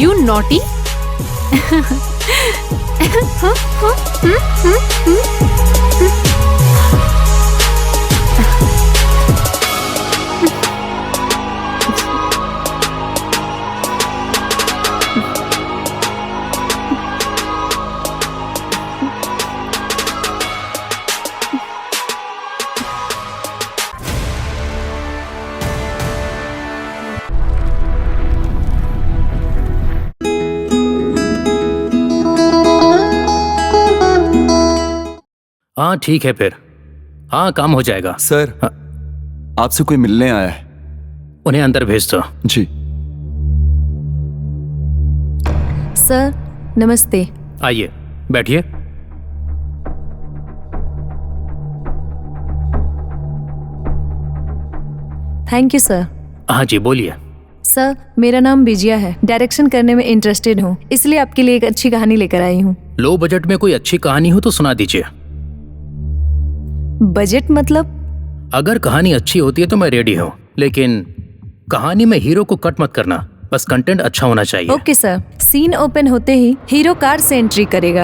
You naughty. हाँ ठीक है फिर, हाँ काम हो जाएगा। सर हाँ। आपसे कोई मिलने आया है। उन्हें अंदर भेज दो। जी। सर नमस्ते। आइए बैठिए। Thank you sir. हाँ जी बोलिए। सर मेरा नाम विजया है, डायरेक्शन करने में इंटरेस्टेड हूँ, इसलिए आपके लिए एक अच्छी कहानी लेकर आई हूँ। लो बजट में कोई अच्छी कहानी हो तो सुना दीजिए। बजट मतलब? अगर कहानी अच्छी होती है तो मैं रेडी हूँ, लेकिन कहानी में हीरो को कट मत करना, बस कंटेंट अच्छा होना चाहिए। Okay sir. सीन ओपन होते ही हीरो कार से एंट्री करेगा।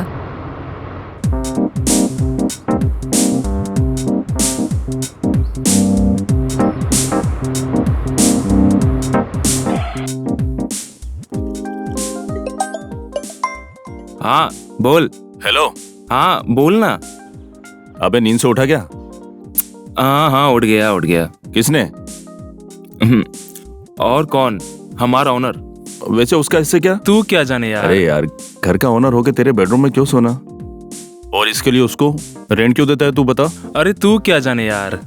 हाँ बोल। हेलो। हाँ बोल ना। अबे नींद से उठा क्या? हाँ उठ गया। किसने? और कौन? हमारा ओनर। वैसे उसका इससे क्या? तू क्या जाने यार। अरे यार, घर का ओनर होके तेरे बेडरूम में क्यों सोना? और इसके लिए उसको रेंट क्यों देता है तू बता? अरे तू क्या जाने यार।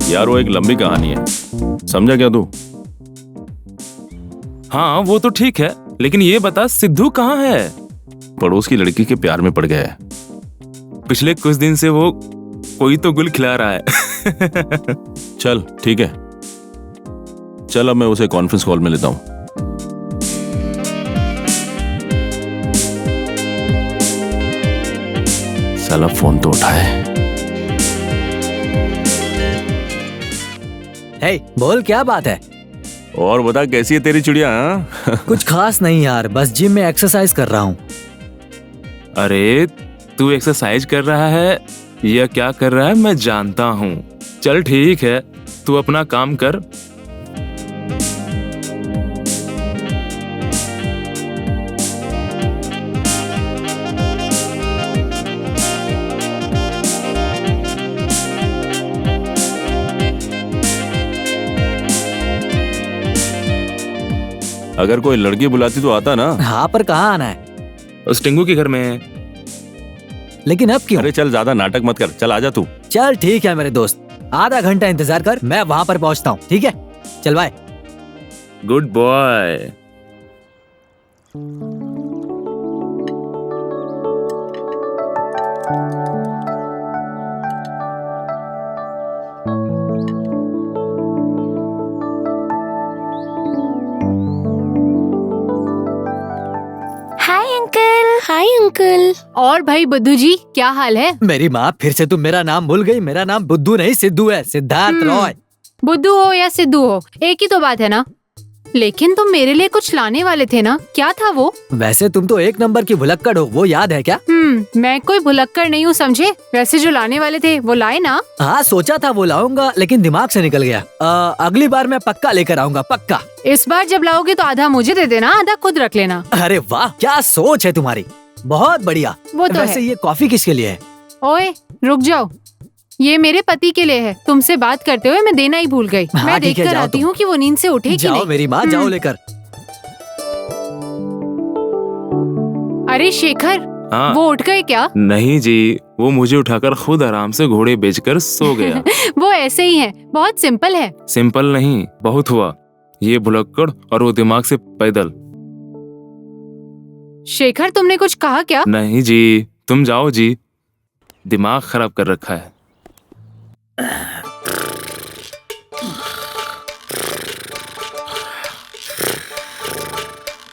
यार वो एक लंबी कहानी है, समझा क्या तू? हाँ वो तो ठीक है, लेकिन ये बता सिद्धू कहाँ है? पड़ोस की लड़की के प्यार में पड़ गया है। पिछले कुछ दिन से वो कोई तो गुल खिला रहा है। चल ठीक है, चल अब मैं उसे कॉन्फ्रेंस कॉल में लेता हूँ। साला फोन तो उठाए। हे, बोल क्या बात है? और बता कैसी है तेरी चिड़िया? हाँ? कुछ खास नहीं यार, बस जिम में एक्सरसाइज कर रहा हूँ। अरे तू एक्सरसाइज कर रहा है या क्या कर रहा है मैं जानता हूँ। चल ठीक है, तू अपना काम कर। अगर कोई लड़की बुलाती तो आता ना। हाँ पर कहाँ आना है? उस टिंगू के घर में। लेकिन अब क्यों? अरे चल ज्यादा नाटक मत कर, चल आजा तू। चल ठीक है मेरे दोस्त, आधा घंटा इंतजार कर, मैं वहाँ पर पहुँचता हूँ। ठीक है चल bye. Good boy. Hi uncle. और भाई बुद्धू जी क्या हाल है? मेरी माँ, फिर से तुम मेरा नाम भूल गई। मेरा नाम बुद्धू नहीं सिद्धू है, सिद्धार्थ रॉय। बुद्धू हो या सिद्धू हो, एक ही तो बात है ना। लेकिन तुम मेरे लिए कुछ लाने वाले थे ना, क्या था वो? वैसे तुम तो एक नंबर की भुलक्कड़ हो, वो याद है क्या? मैं कोई भुलक्कड़ नहीं हूँ समझे। वैसे जो लाने वाले थे वो लाए ना? हाँ सोचा था वो लाऊंगा, लेकिन दिमाग से निकल गया। अगली बार मैं पक्का लेकर आऊंगा, पक्का। इस बार जब लाओगे तो आधा मुझे दे देना, आधा खुद रख लेना। अरे वाह क्या सोच है तुम्हारी, बहुत बढ़िया। वो तो वैसे है। ये कॉफी किसके लिए है? ओए रुक जाओ, ये मेरे पति के लिए है। तुमसे बात करते हुए मैं देना ही भूल गई। हाँ, मैं ठीक है, देख कर जाओ आती तुम। हूँ कि वो नींद से उठे कि जाओ नहीं। मेरी माँ, जाओ लेकर। अरे शेखर, हाँ। वो उठ गए क्या? नहीं जी, वो मुझे उठाकर खुद आराम से घोड़े बेचकर सो गया। वो ऐसे ही है, बहुत सिंपल है। सिंपल नहीं, बहुत हुआ। ये भुलक्कड़ और वो दिमाग से पैदल। शेखर तुमने कुछ कहा क्या? नहीं जी, तुम जाओ जी, दिमाग खराब कर रखा है।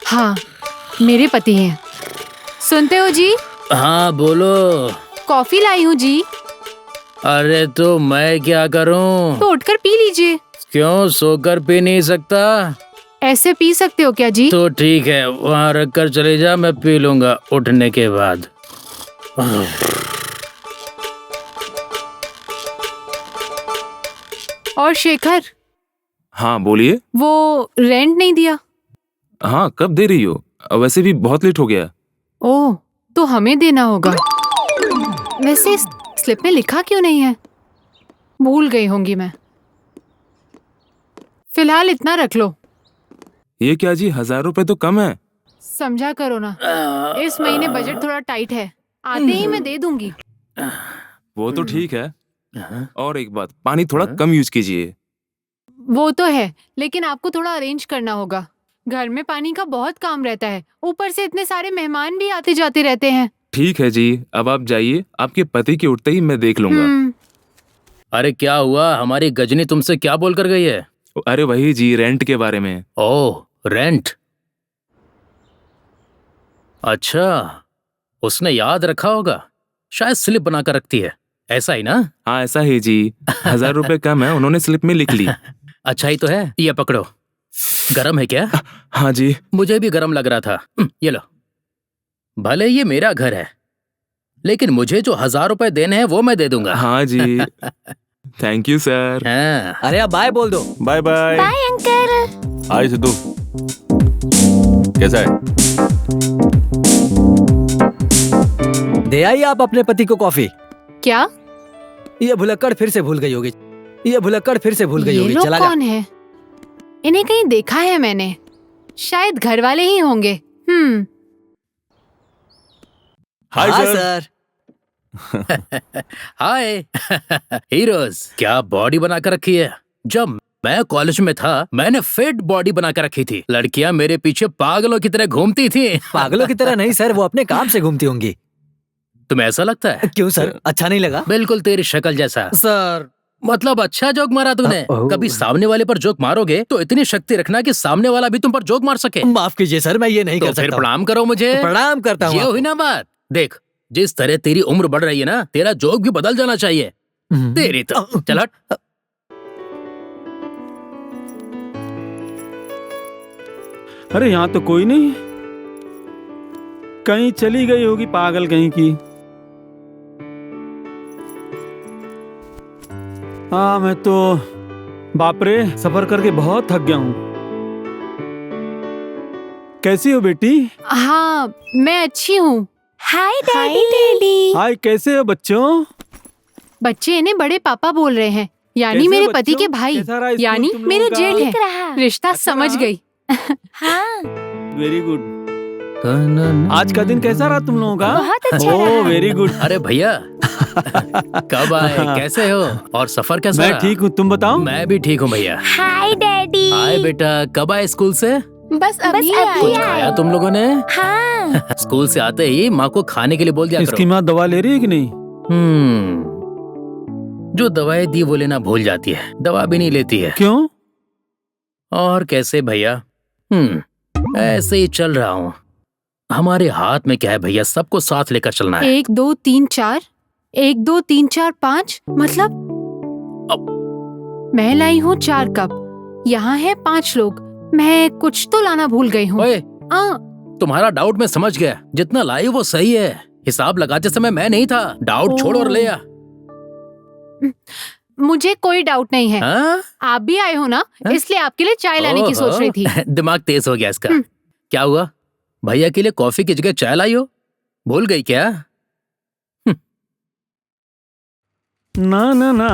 हाँ मेरे पति हैं। सुनते हो जी? हाँ बोलो। कॉफी लाई हूँ जी। अरे तो मैं क्या करूं? तो उठकर पी लीजिए। क्यों सोकर पी नहीं सकता? ऐसे पी सकते हो क्या जी? तो ठीक है, वहाँ रख कर चले जा, मैं पी लूंगा उठने के बाद। और शेखर, हाँ बोलिए। वो रेंट नहीं दिया? हाँ कब दे रही हो? वैसे भी बहुत लेट हो गया। ओह, तो हमें देना होगा। वैसे इस स्लिप में लिखा क्यों नहीं है? भूल गई होंगी मैं। फिलहाल इतना रख लो। ये क्या जी, 1000 रुपए तो कम है। समझा करो ना, इस महीने बजट थोड़ा टाइट है, आते ही मैं दे दूंगी। वो तो ठीक है। और एक बात, पानी थोड़ा कम यूज कीजिए। वो तो है, लेकिन आपको थोड़ा अरेंज करना होगा। घर में पानी का बहुत काम रहता है, ऊपर से इतने सारे मेहमान भी आते जाते रहते हैं। ठीक है जी, अब आप जाइए, आपके पति के उठते ही मैं देख लूंगा। अरे क्या हुआ, हमारी गजनी तुमसे क्या बोल कर गई है? अरे वही जी, रेंट के बारे में। ओह, रेंट। अच्छा, उसने याद रखा होगा, शायद स्लिप बनाकर रखती है, ऐसा ही ना? हाँ ऐसा ही जी, 1000 रुपए कम है, उन्होंने स्लिप में लिख ली। अच्छा ही तो है। ये पकड़ो। गरम है क्या? हाँ जी। मुझे भी गरम लग रहा था। ये लो। भले ये मेरा घर है, लेकिन मुझे जो 1000 रुपए देने हैं वो मैं दे दूंगा। हाँ जी। Thank you sir. हाँ। अरे आप बाय बोल दो। Bye bye. Bye uncle. Hi Sidhu, कैसा है? दे आइए आप अपने पति को कॉफी। क्या? ये भुलक्कड़ फिर से भूल गई होगी। ये भुलक्कड़ फिर से भूल गई ये होगी। लोग चला जा। कौन है? इन्हें कहीं देखा है मैंने, शायद घर वाले ही होंगे। हाय हाँ सर। सर। हाय। हीरोज, क्या बॉडी बनाकर रखी है। जब मैं कॉलेज में था, मैंने फिट बॉडी बनाकर रखी थी। लड़कियां मेरे पीछे पागलों की तरह घूमती थी। पागलों की तरह नहीं सर, वो अपने काम से घूमती होंगी। तुम्हें ऐसा लगता है? क्यों सर, अच्छा नहीं लगा? बिल्कुल तेरी शक्ल जैसा। सर मतलब अच्छा जोक मारा तूने। कभी सामने वाले पर जोक मारोगे तो इतनी शक्ति रखना कि सामने वाला भी तुम पर जोक मार सके। माफ कीजिए सर, मैं ये नहीं तो कर फिर सकता। प्रणाम करो मुझे। प्रणाम करता हूँ ये हुई ना बात। देख, जिस तरह तेरी उम्र बढ़ रही है ना, तेरा जोक भी बदल जाना चाहिए। तेरी तो चल हट। अरे यहाँ तो कोई नहीं, कहीं चली गई होगी पागल कहीं की। हाँ मैं तो बाप रे, सफर करके बहुत थक गया हूँ। कैसी हो बेटी? हाँ, मैं अच्छी हूँ। हाय डैडी। हाय, कैसे हो बच्चों? बच्चे इन्हें बड़े पापा बोल रहे हैं, यानी कैसे मेरे बच्चों? पति के भाई, कैसा रहा स्कूल यानी तुम लोगों मेरे का? जेठ ठीक है। रहा। रिश्ता अच्छा समझ रहा? गई। हाँ वेरी गुड। आज का दिन कैसा रहा तुम लोगों का? बहुत अच्छा ओह रहा। Very good. अरे भैया, कब आए, कैसे हो, और सफर कैसा मैं रहा? ठीक हूँ, तुम बताओ। मैं भी ठीक हूँ भैया। हाय डैडी। हाय बेटा, कब आए स्कूल से? बस अभी कुछ खाया तुम लोगों ने? हाँ स्कूल से आते ही माँ को खाने के लिए बोल दिया इसकी करो। माँ दवा ले रही है कि नहीं? जो दवाएं दी वो लेना भूल जाती है, दवा भी नहीं लेती है। क्यों? और कैसे भैया? ऐसे ही चल रहा हूँ। हमारे हाथ में क्या है भैया, सबको साथ लेकर चलना है। 1 2 3 4, 1 2 3 4 5, मतलब मैं लाई हूँ 4 कप, यहाँ है 5 लोग। मैं कुछ तो लाना भूल गई हूँ। ओए, तुम्हारा डाउट मैं समझ गया, जितना लाई वो सही है। हिसाब लगाते समय मैं नहीं था, डाउट छोड़ और ले आ। मुझे कोई डाउट नहीं है। हाँ? आप भी आए हो ना, हाँ? इसलिए आपके लिए चाय लाने की सोच रही थी। दिमाग तेज हो गया इसका। क्या हुआ, भैया के लिए कॉफी की जगह चाय लाई हो? भूल गई क्या? ना ना ना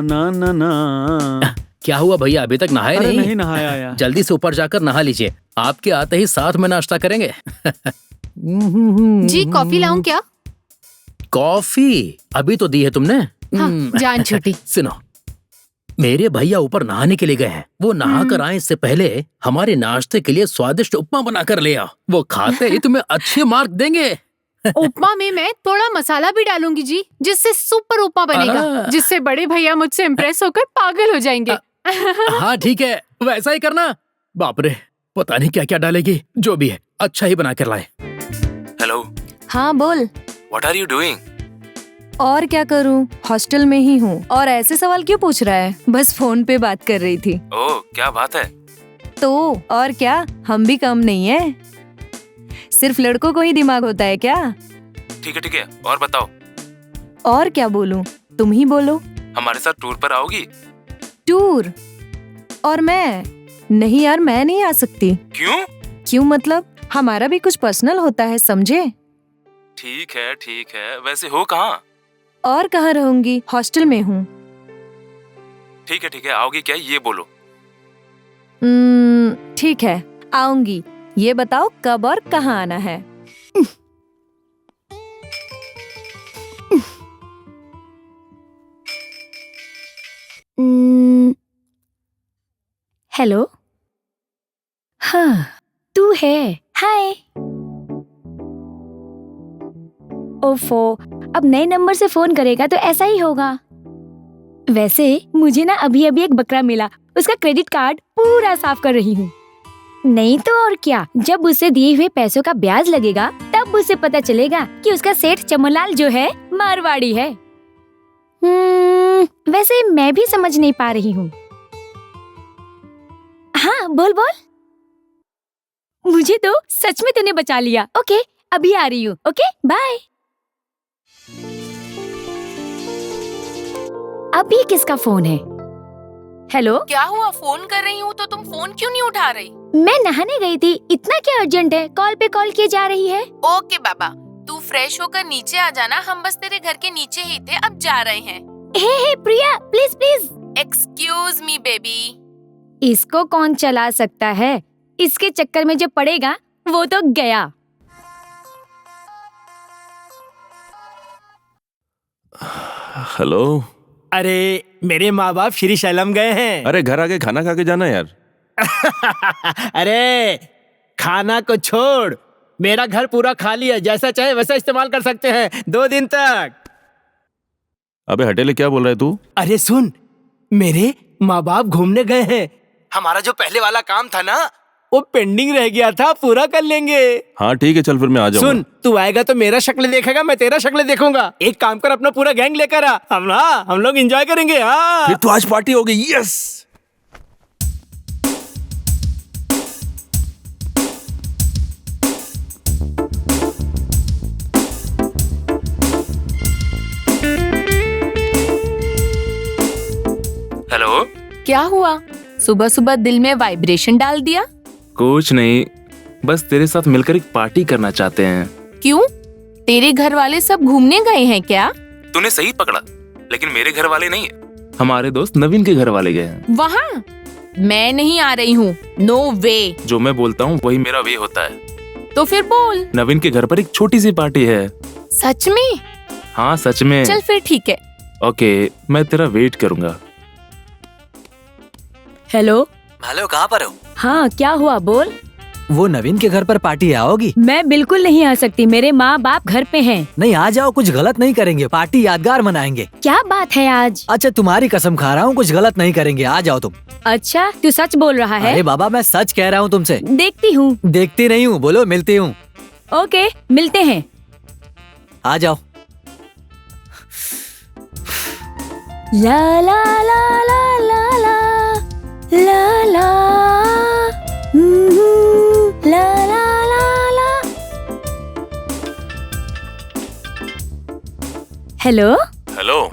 ना ना ना। क्या हुआ भैया, अभी तक नहाए अरे नहीं? नहीं नहाया यार। जल्दी से ऊपर जाकर नहा लीजिए, आपके आते ही साथ में नाश्ता करेंगे। जी, कॉफी लाऊं क्या? कॉफी अभी तो दी है तुमने। हाँ, जान छुट्टी। सुनो, मेरे भैया ऊपर नहाने के लिए गए हैं। वो नहा कर आए इससे पहले हमारे नाश्ते के लिए स्वादिष्ट उपमा बनाकर ले आओ। वो खाते ही तुम्हें अच्छे मार्क देंगे। उपमा में मैं थोड़ा मसाला भी डालूंगी जी, जिससे सुपर उपमा बनेगा, जिससे बड़े भैया मुझसे इम्प्रेस होकर पागल हो जाएंगे। हाँ ठीक है, वैसा ही करना। बाप रे, पता नहीं क्या क्या डालेगी, जो भी है अच्छा ही बना कर लाए। हेलो, हाँ बोल। What are you doing? और क्या करूं, हॉस्टल में ही हूँ। और ऐसे सवाल क्यों पूछ रहा है? बस फोन पे बात कर रही थी। ओह क्या बात है। तो और क्या, हम भी कम नहीं है। सिर्फ लड़कों को ही दिमाग होता है क्या? ठीक है और बताओ। और क्या बोलूं, तुम ही बोलो। हमारे साथ टूर पर आओगी? टूर? और मैं? नहीं यार, मैं नहीं आ सकती। क्यों? क्यों मतलब, हमारा भी कुछ पर्सनल होता है, समझे? ठीक है, वैसे हो कहाँ? और कहाँ रहूंगी, हॉस्टल में हूँ। ठीक है, आओगी क्या ये बोलो। ठीक है, आऊंगी। ये बताओ कब और कहाँ आना है? हेलो। हाँ, तू है? हाय। ओफो, अब नए नंबर से फोन करेगा तो ऐसा ही होगा। वैसे मुझे ना अभी एक बकरा मिला, उसका क्रेडिट कार्ड पूरा साफ कर रही हूँ। नहीं तो और क्या, जब उसे दिए हुए पैसों का ब्याज लगेगा तब उसे पता चलेगा कि उसका सेठ चमनलाल जो है मारवाड़ी है। वैसे मैं भी समझ नहीं पा रही हूँ। हाँ बोल। मुझे तो सच में तूने बचा लिया। ओके, अभी आ रही हूँ। Okay bye. अभी किसका फोन है? हेलो। क्या हुआ, फोन कर रही हूँ तो तुम फोन क्यों नहीं उठा रही? मैं नहाने गई थी, इतना क्या अर्जेंट है? कॉल पे कॉल किए जा रही है। ओके बाबा, तू फ्रेश होकर नीचे आ जाना, हम बस तेरे घर के नीचे ही थे, अब जा रहे हैं। हे प्रिया, प्लीज। Excuse me baby. इसको कौन चला सकता है? इसके चक्कर में जो पड़ेगा वो तो गया। हेलो। अरे मेरे माँ बाप श्रीशैलम गए हैं। अरे घर आके खाना खा के जाना यार। अरे खाना को छोड़, मेरा घर पूरा खाली है, जैसा चाहे वैसा इस्तेमाल कर सकते हैं 2 दिन तक। अबे हटेले, क्या बोल रहा है तू? अरे सुन, मेरे माँ बाप घूमने गए हैं। हमारा जो पहले वाला काम था ना, वो पेंडिंग रह गया था, पूरा कर लेंगे। हाँ ठीक है, चल फिर मैं आ जाऊंगा। सुन, तू आएगा तो मेरा शक्ल देखेगा, मैं तेरा शक्ल देखूंगा। एक काम कर, अपना पूरा गैंग लेकर आ, हम लोग एंजॉय करेंगे। हाँ फिर तो आज पार्टी हो गई। यस। हेलो। क्या हुआ, सुबह सुबह दिल में वाइब्रेशन डाल दिया? कुछ नहीं, बस तेरे साथ मिलकर एक पार्टी करना चाहते हैं। क्यों, तेरे घर वाले सब घूमने गए हैं क्या? तूने सही पकड़ा, लेकिन मेरे घर वाले नहीं है, हमारे दोस्त नवीन के घर वाले गए हैं। वहाँ मैं नहीं आ रही हूँ, नो वे। जो मैं बोलता हूँ वही मेरा वे होता है। तो फिर बोल। नवीन के घर पर एक छोटी सी पार्टी है। सच में? हाँ सच में। चल फिर ठीक है। ओके, मैं तेरा वेट करूंगा। हेलो। कहाँ पर हो? हाँ क्या हुआ, बोल। वो नवीन के घर पर पार्टी आओगी? मैं बिल्कुल नहीं आ सकती, मेरे माँ बाप घर पे हैं। नहीं, आ जाओ, कुछ गलत नहीं करेंगे, पार्टी यादगार मनाएंगे। क्या बात है आज? अच्छा तुम्हारी कसम खा रहा हूँ, कुछ गलत नहीं करेंगे, आ जाओ तुम। अच्छा तू सच बोल रहा है? अरे बाबा, मैं सच कह रहा हूँ तुमसे। देखती हूँ। देखती नहीं हूँ, बोलो मिलती हूँ। ओके, मिलते हैं। आ जाओ। ला ला ला ला ला ला ला ला ला ला ला ला। हेलो। हेलो।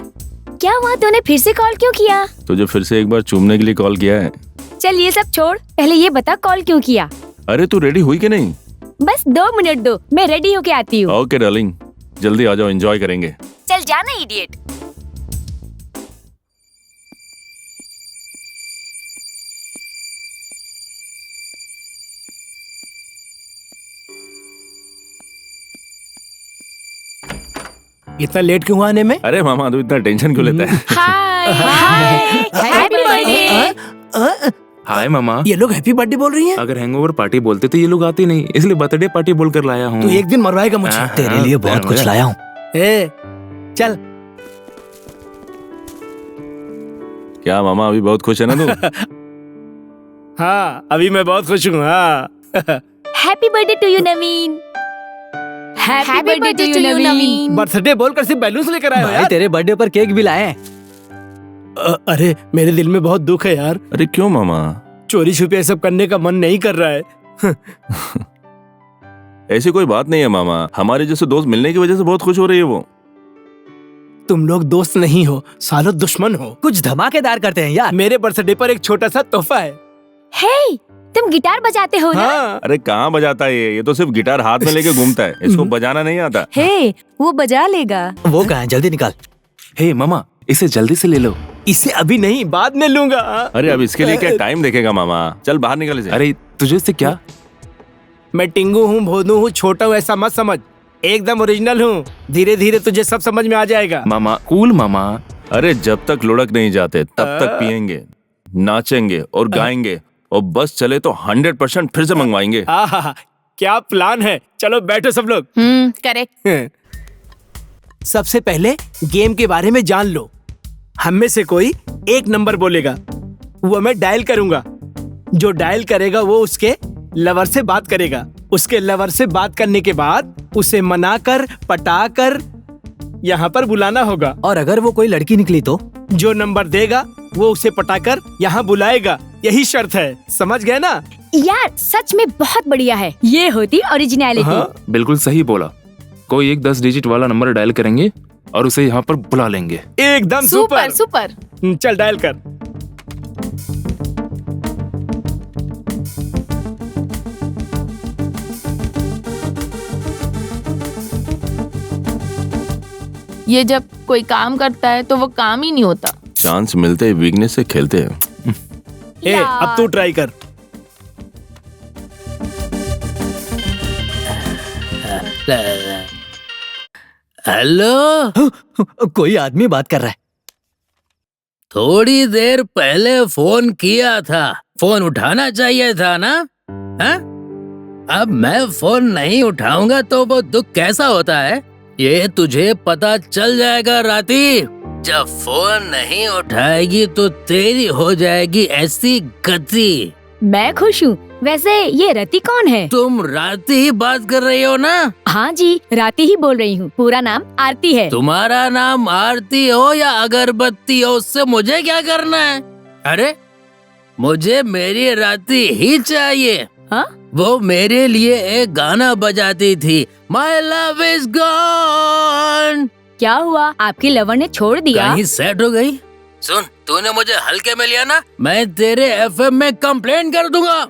क्या हुआ, तूने फिर से कॉल क्यों किया? तुझे फिर से एक बार चूमने के लिए कॉल किया है। चल ये सब छोड़, पहले ये बता कॉल क्यों किया? अरे तू रेडी हुई कि नहीं? बस 2 मिनट दो, मैं रेडी होके आती हूँ। ओके डार्लिंग, जल्दी आ जाओ, एंजॉय करेंगे। चल जाना इडियट। इतना लेट क्यों हुआ आने में? अरे मामा, तू इतना टेंशन क्यों लेता है? हाय हाय, हैप्पी बर्थडे। हाय मामा। ये लोग हैप्पी बर्थडे बोल रही हैं? अगर हैंगओवर पार्टी बोलते तो ये लोग आते नहीं, इसलिए बर्थडे पार्टी बोलकर लाया हूँ। तू एक दिन मरवाएगा मुझे। हाँ, तेरे हाँ, लिए बहुत हाँ, कुछ हाँ। लाया हूँ। ए, चल। क्या मामा, अभी बहुत खुश है ना तू? हाँ, अभी मैं बहुत खुश हूँ। हाँ। Happy birthday to you Naveen. Happy birthday to you Naveen. Birthday बोलकर सिर्फ बैलून्स लेकर आए हो भाई यार। तेरे बर्थडे पर केक भी लाए हैं। अरे मेरे दिल में बहुत दुख है यार। अरे क्यों मामा? चोरी छुपे सब करने का मन नहीं कर रहा है। ऐसी कोई बात नहीं है मामा, हमारे जैसे दोस्त मिलने की वजह से बहुत खुश हो रही है वो। तुम लोग दोस्त नहीं हो, सालों दुश्मन हो। कुछ धमाकेदार करते हैं यार। मेरे बर्थडे पर एक छोटा सा तोहफा है। हे, तुम गिटार बजाते हो ना? हाँ। अरे कहाँ बजाता है ये तो सिर्फ गिटार हाथ में लेके घूमता है, इसको बजाना नहीं आता। हे, वो बजा लेगा। वो कहाँ है, जल्दी निकाल। हे मामा, इसे जल्दी से ले लो। इसे अभी नहीं, बाद में लूंगा। अरे अब इसके लिए क्या टाइम देखेगा मामा, चल बाहर निकल इसे। अरे तुझे इससे क्या? मैं टिंगू हूँ, भोदू हूँ, छोटा हूँ, ऐसा मत समझ। एकदम ओरिजिनल हूँ। धीरे धीरे तुझे सब समझ में आ जाएगा। मामा कूल मामा। अरे जब तक लुढ़क नहीं जाते तब तक पियेंगे, नाचेंगे और गाएंगे, और बस चले तो 100% फिर से मंगवाएंगे। आहा, क्या प्लान है। चलो बैठो सब लोग। करेक्ट। सबसे पहले गेम के बारे में जान लो। हम में से कोई एक नंबर बोलेगा, वो मैं डायल करूंगा। जो डायल करेगा वो उसके लवर से बात करेगा। उसके लवर से बात करने के बाद उसे मनाकर पटाकर यहाँ पर बुलाना होगा। और अगर वो कोई लड़की निकली तो? जो नंबर देगा वो उसे पटाकर यहाँ बुलाएगा। यही शर्त है, समझ गए ना? यार सच में बहुत बढ़िया है। ये होती ओरिजिनलिटी। हाँ। बिल्कुल सही बोला। कोई एक 10 डिजिट वाला नंबर डायल करेंगे और उसे यहाँ पर बुला लेंगे। एकदम सुपर सुपर। सुपर। चल डायल कर। ये जब कोई काम करता है तो वो काम ही नहीं होता। चांस मिलते वीकनेस से खेलते हैं। अब तू ट्राई कर। हेलो, कोई आदमी बात कर रहा है। थोड़ी देर पहले फोन किया था, फोन उठाना चाहिए था ना? हाँ? अब मैं फोन नहीं उठाऊंगा तो वो दुख कैसा होता है ये तुझे पता चल जाएगा राती। जब फोन नहीं उठाएगी तो तेरी हो जाएगी ऐसी गति। मैं खुश हूँ। वैसे ये रति कौन है? तुम राती ही बात कर रही हो ना? हाँ जी, राती ही बोल रही हूँ। पूरा नाम आरती है। तुम्हारा नाम आरती हो या अगरबत्ती हो, उससे मुझे क्या करना है? अरे मुझे मेरी राती ही चाहिए। हाँ? वो मेरे लिए एक गाना बजाती थी, माई लव इज गॉन। क्या हुआ, आपकी लवर ने छोड़ दिया? कहीं सेट हो गई? सुन, तूने मुझे हल्के में लिया ना, मैं तेरे एफएम में कंप्लेंट कर दूंगा।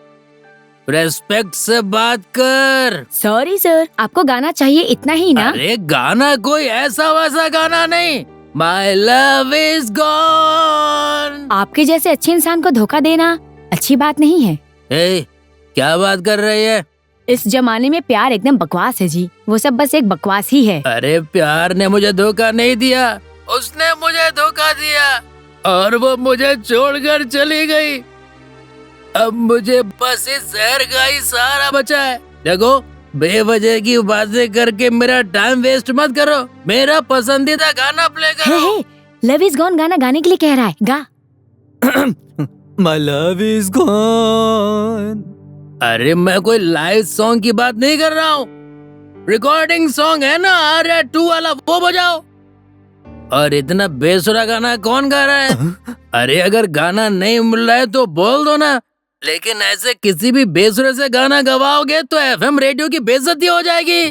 रेस्पेक्ट से बात कर। सॉरी सर, आपको गाना चाहिए इतना ही ना? अरे गाना कोई ऐसा वैसा गाना नहीं, माई लव इज गॉन। आपके जैसे अच्छे इंसान को धोखा देना अच्छी बात नहीं है। ए, क्या बात कर रही है? इस जमाने में प्यार एकदम बकवास है जी। वो सब बस एक बकवास ही है। अरे प्यार ने मुझे धोखा नहीं दिया, उसने मुझे धोखा दिया और वो मुझे छोड़कर चली गई। अब मुझे बस इस शहर का ही सहारा बचा है। देखो, बेवजह की बातें करके मेरा टाइम वेस्ट मत करो। मेरा पसंदीदा गाना प्ले करो। लव इज गॉन गाना गाने के लिए कह रहा है, गा। My love is gone। अरे मैं कोई लाइव सॉन्ग की बात नहीं कर रहा हूँ, रिकॉर्डिंग सॉन्ग है ना आर्या 2 वाला, वो बजाओ। और इतना बेसुरा गाना कौन गा रहा है? अरे अगर गाना नहीं मिल रहा है तो बोल दो ना, लेकिन ऐसे किसी भी बेसुरे से गाना गवाओगे तो एफएम रेडियो की बेइज्जती हो जाएगी।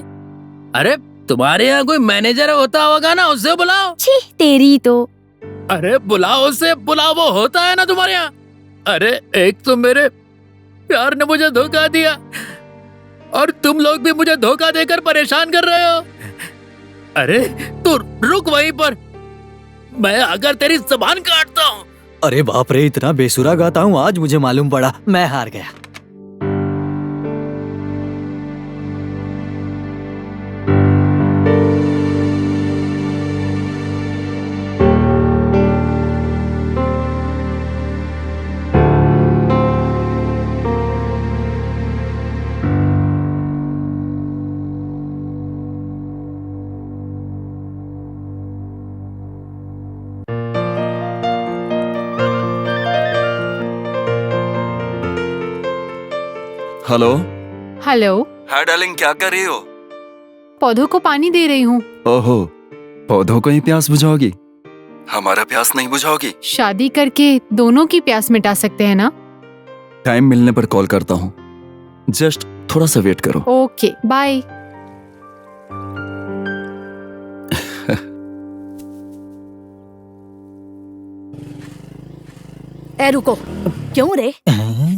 अरे तुम्हारे यहाँ कोई मैनेजर होता होगा ना, उससे बुलाओ। छी तेरी तो। अरे बुलाओ उससे, बुलाओ, वो होता है ना तुम्हारे यहाँ। अरे एक तो मेरे प्यार ने मुझे धोखा दिया और तुम लोग भी मुझे धोखा देकर परेशान कर रहे हो। अरे तू रुक वहीं पर, मैं अगर तेरी जुबान काटता हूँ। अरे बाप रे, इतना बेसुरा गाता हूँ, आज मुझे मालूम पड़ा, मैं हार गया। हेलो। हेलो। हाय डार्लिंग, क्या कर रही हो? पौधों को पानी दे रही हूँ। ओहो, पौधों को ही प्यास बुझाओगी, हमारा प्यास नहीं बुझाओगी? शादी करके दोनों की प्यास मिटा सकते हैं ना। टाइम मिलने पर कॉल करता हूँ, जस्ट थोड़ा सा वेट करो। Okay, bye. ए रुको, क्यों रे?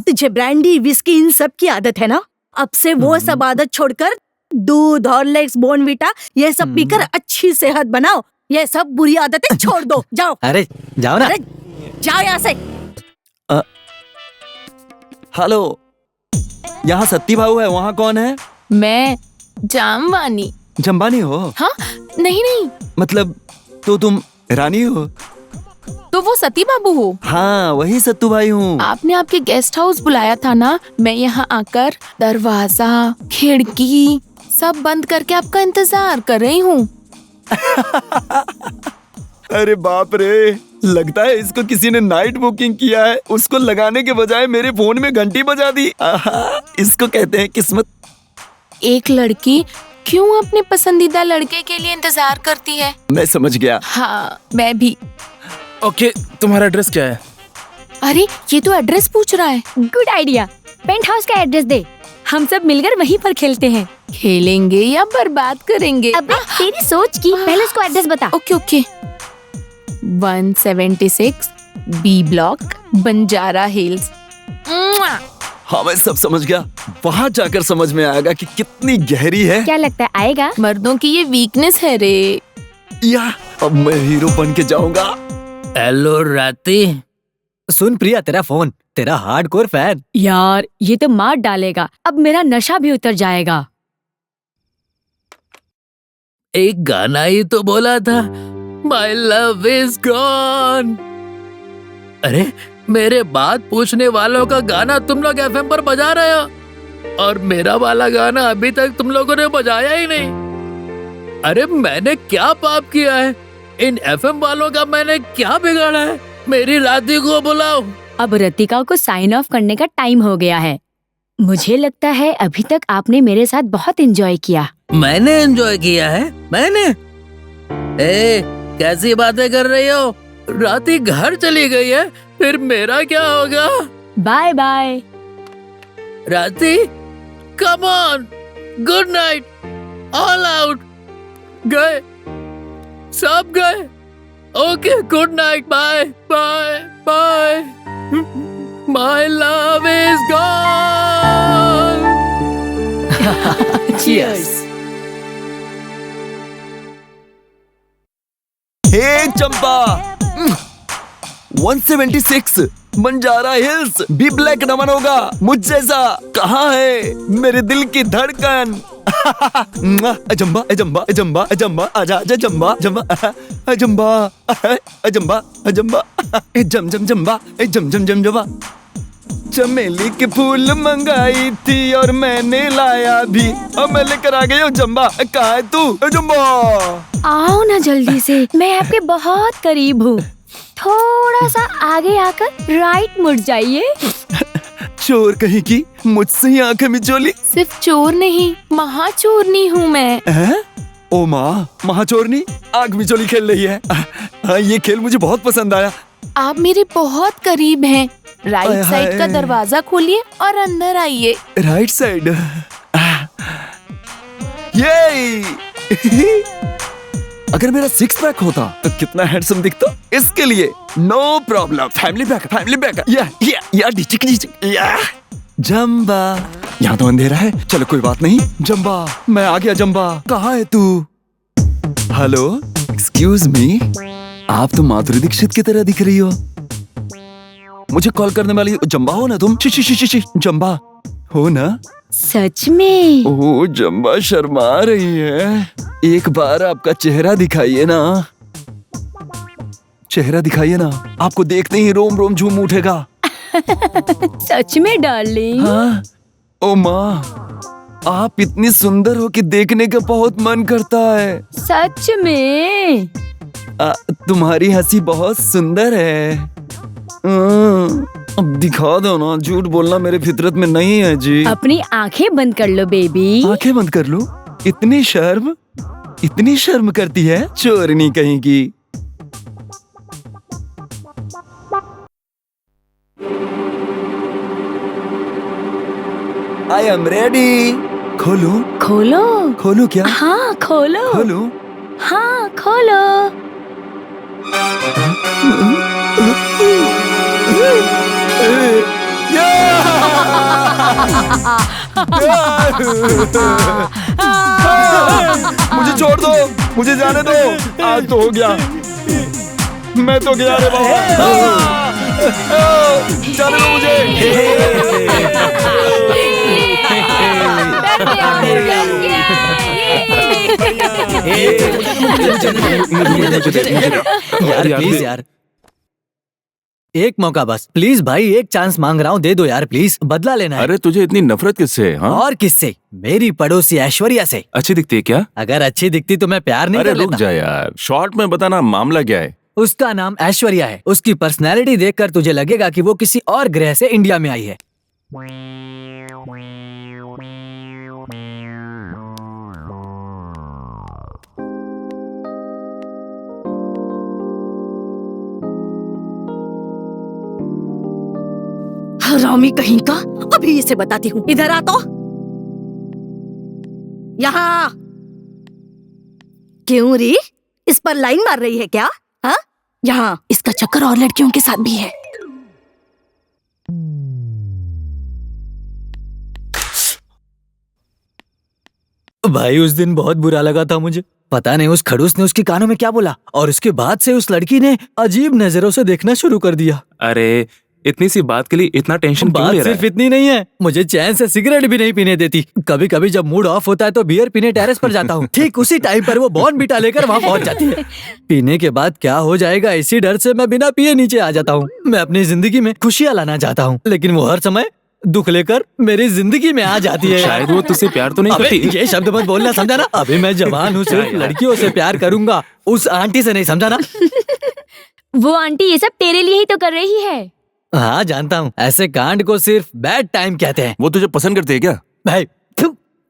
तुझे ब्रांडी विस्की इन सब की आदत है ना? अब से वो सब आदत छोड़कर दूध, हॉर्लिक्स, बॉर्नविटा ये सब पीकर अच्छी सेहत बनाओ। ये सब बुरी आदतें छोड़ दो, जाओ। अरे जाओ ना। अरे जाओ यहाँ से। हेलो, यहाँ सत्ती भाऊ है, वहाँ कौन है? मैं जामवानी। जम्बानी हो? हाँ, नहीं, मतलब तो तुम रानी हो? तो वो सती बाबू हो? हाँ, वही सत्तू भाई हूँ। आपने आपके गेस्ट हाउस बुलाया था ना, मैं यहाँ आकर दरवाजा, खिड़की सब बंद करके आपका इंतजार कर रही हूँ। अरे बाप रे, लगता है इसको किसी ने नाइट बुकिंग किया है। उसको लगाने के बजाय मेरे फोन में घंटी बजा दी। इसको कहते हैं किस्मत। एक लड़की क्यों अपने पसंदीदा लड़के के लिए इंतजार करती है? मैं समझ गया। हाँ, मैं भी। ओके, तुम्हारा एड्रेस क्या है? अरे ये तो एड्रेस पूछ रहा है। गुड आइडिया, पेंट हाउस का एड्रेस दे, हम सब मिलकर वहीं पर खेलते हैं। खेलेंगे या बर्बाद करेंगे? अबे तेरी सोच की, पहले उसको एड्रेस बता। Okay 176 B block, Banjara Hills. हाँ, मैं सब समझ गया। वहाँ जाकर समझ में आएगा कि कितनी गहरी है। क्या लगता है आएगा? मर्दों की ये वीकनेस है रे। या अब मैं हीरो बन के जाऊंगा। हेलो राती। सुन प्रिया, तेरा फोन, तेरा हार्डकोर फैन। यार ये तो मार डालेगा, अब मेरा नशा भी उतर जाएगा। एक गाना ही तो बोला था, माई लव इज गॉन। अरे मेरे बात पूछने वालों का गाना तुम लोग एफएम पर बजा रहे हो और मेरा वाला गाना अभी तक तुम लोगों ने बजाया ही नहीं। अरे मैंने क्या पाप किया है? इन एफएम वालों का मैंने क्या बिगाड़ा है? मेरी राती को बुलाओ। अब रतिका को साइन ऑफ करने का टाइम हो गया है। मुझे लगता है अभी तक आपने मेरे साथ बहुत एंजॉय किया। मैंने एंजॉय किया है? मैंने? ए, कैसी बातें कर रही हो? राती घर चली गई है, फिर मेरा क्या होगा? बाय बाय राती, come on, good night, all out. गए, सब गए। Okay, good night, bye bye bye. My love is gone. Cheers. Hey Champa, 176 Banjara Hills, B black Naman होगा मुझ जैसा। कहाँ है मेरे दिल की धड़कन? अजंबा अजंबा अजंबा अजंबा, आजा आजा जंबा जंबा, अजंबा अजंबा अजंबा, जम जम जंबा, जम जम जम जंबा। चमेली के फूल मंगाई थी और मैंने लाया भी, अब मैं लेकर आ गई हूँ जंबा। कहाँ है तू जंबा? आओ ना जल्दी से, मैं आपके बहुत करीब हूँ। थोड़ा सा आगे आकर राइट मुड़ जाइए। चोर कहीं की, मुझसे ही आंखें मिचोली। सिर्फ चोर नहीं, महाचोरनी हूँ मैं। ओ माँ, महाचोरनी आंख मिचोली खेल रही है। ये खेल मुझे बहुत पसंद आया। आप मेरे बहुत करीब हैं। राइट हाय साइड का हाय। दरवाजा खोलिए और अंदर आइए। Right side. ये अगर मेरा सिक्स पैक होता तो कितना हैंडसम दिखता। इसके लिए no problem, family pack, family pack. या डिचिक डिचिक या। जंबा, यहाँ तो अंधेरा है, चलो कोई बात नहीं। जंबा, मैं आ गया। जंबा, कहाँ है तू? हेलो, एक्सक्यूज मी, आप तो माधुरी दीक्षित की तरह दिख रही हो। मुझे कॉल करने वाली जंबा हो ना तुम? शी जंबा हो ना? सच में? ओह, जंबा शर्मा रही है। एक बार आपका चेहरा दिखाइए ना, चेहरा दिखाइए ना। आपको देखते ही रोम रोम झूम उठेगा। सच में डार्लिंग? हाँ। ओ माँ, आप इतनी सुंदर हो कि देखने का बहुत मन करता है। सच में? तुम्हारी हंसी बहुत सुंदर है। अब दिखा दो ना, झूठ बोलना मेरे फितरत में नहीं है जी। अपनी आंखें बंद कर लो बेबी। आंखें बंद कर लूं? इतनी शर्म करती है, चोरनी कहीं की। I am ready. खोलूं? खोलूं क्या? हाँ खोलो। खोलूं? हाँ खोलो। मुझे छोड़ दो, मुझे जाने दो। आज तो हो गया, मैं तो गया रे बाबा। जाने दो यार प्लीज यार, एक मौका बस प्लीज भाई, एक चांस मांग रहा हूँ, दे दो यार प्लीज, बदला लेना है। अरे तुझे इतनी नफरत किससे है? हाँ? और किससे? मेरी पड़ोसी ऐश्वर्या से। अच्छी दिखती है क्या? अगर अच्छी दिखती तो मैं प्यार नहीं अरे कर रुक लेता। जा यार, शॉर्ट में बताना मामला क्या है। उसका नाम ऐश्वर्या है। उसकी पर्सनैलिटी देखकर तुझे लगेगा कि वो किसी और ग्रह से इंडिया में आई है। हरामी कहीं का, अभी इसे बताती हूँ। इधर आ तो। यहाँ क्यों री, इस पर लाइन मार रही है क्या? हाँ, यहाँ इसका चक्कर और लड़कियों के साथ भी है। भाई उस दिन बहुत बुरा लगा था मुझे। पता नहीं उस खड़ूस ने उसके कानों में क्या बोला, और उसके बाद से उस लड़की ने अजीब नजरों से देखना शुरू कर दिया। अरे इतनी सी बात के लिए इतना टेंशन क्यों बात ले रहा सिर्फ है? इतनी नहीं है, मुझे चैन से सिगरेट भी नहीं पीने देती। कभी कभी जब मूड ऑफ होता है तो बियर पीने टेरेस पर जाता हूँ। ठीक उसी टाइम पर वो बॉर्नवीटा लेकर वहाँ पहुँच जाती है। पीने के बाद क्या हो जाएगा इसी डर से मैं बिना पिए नीचे आ जाता हूँ। मैं अपनी जिंदगी में खुशियाँ लाना चाहता हूँ, लेकिन वो हर समय दुख लेकर मेरी जिंदगी में आ जाती है। शायद वो तुझसे प्यार तो नहीं अबे, करती। ये शब्द मत बोलना, समझा ना? अभी मैं जवान हूँ, सिर्फ लड़कियों से प्यार करूंगा, उस आंटी से नहीं, समझा ना? वो आंटी ये सब तेरे लिए ही तो कर रही है। हाँ जानता हूँ, ऐसे कांड को सिर्फ बैड टाइम कहते हैं। वो तुझे पसंद करती है क्या? भाई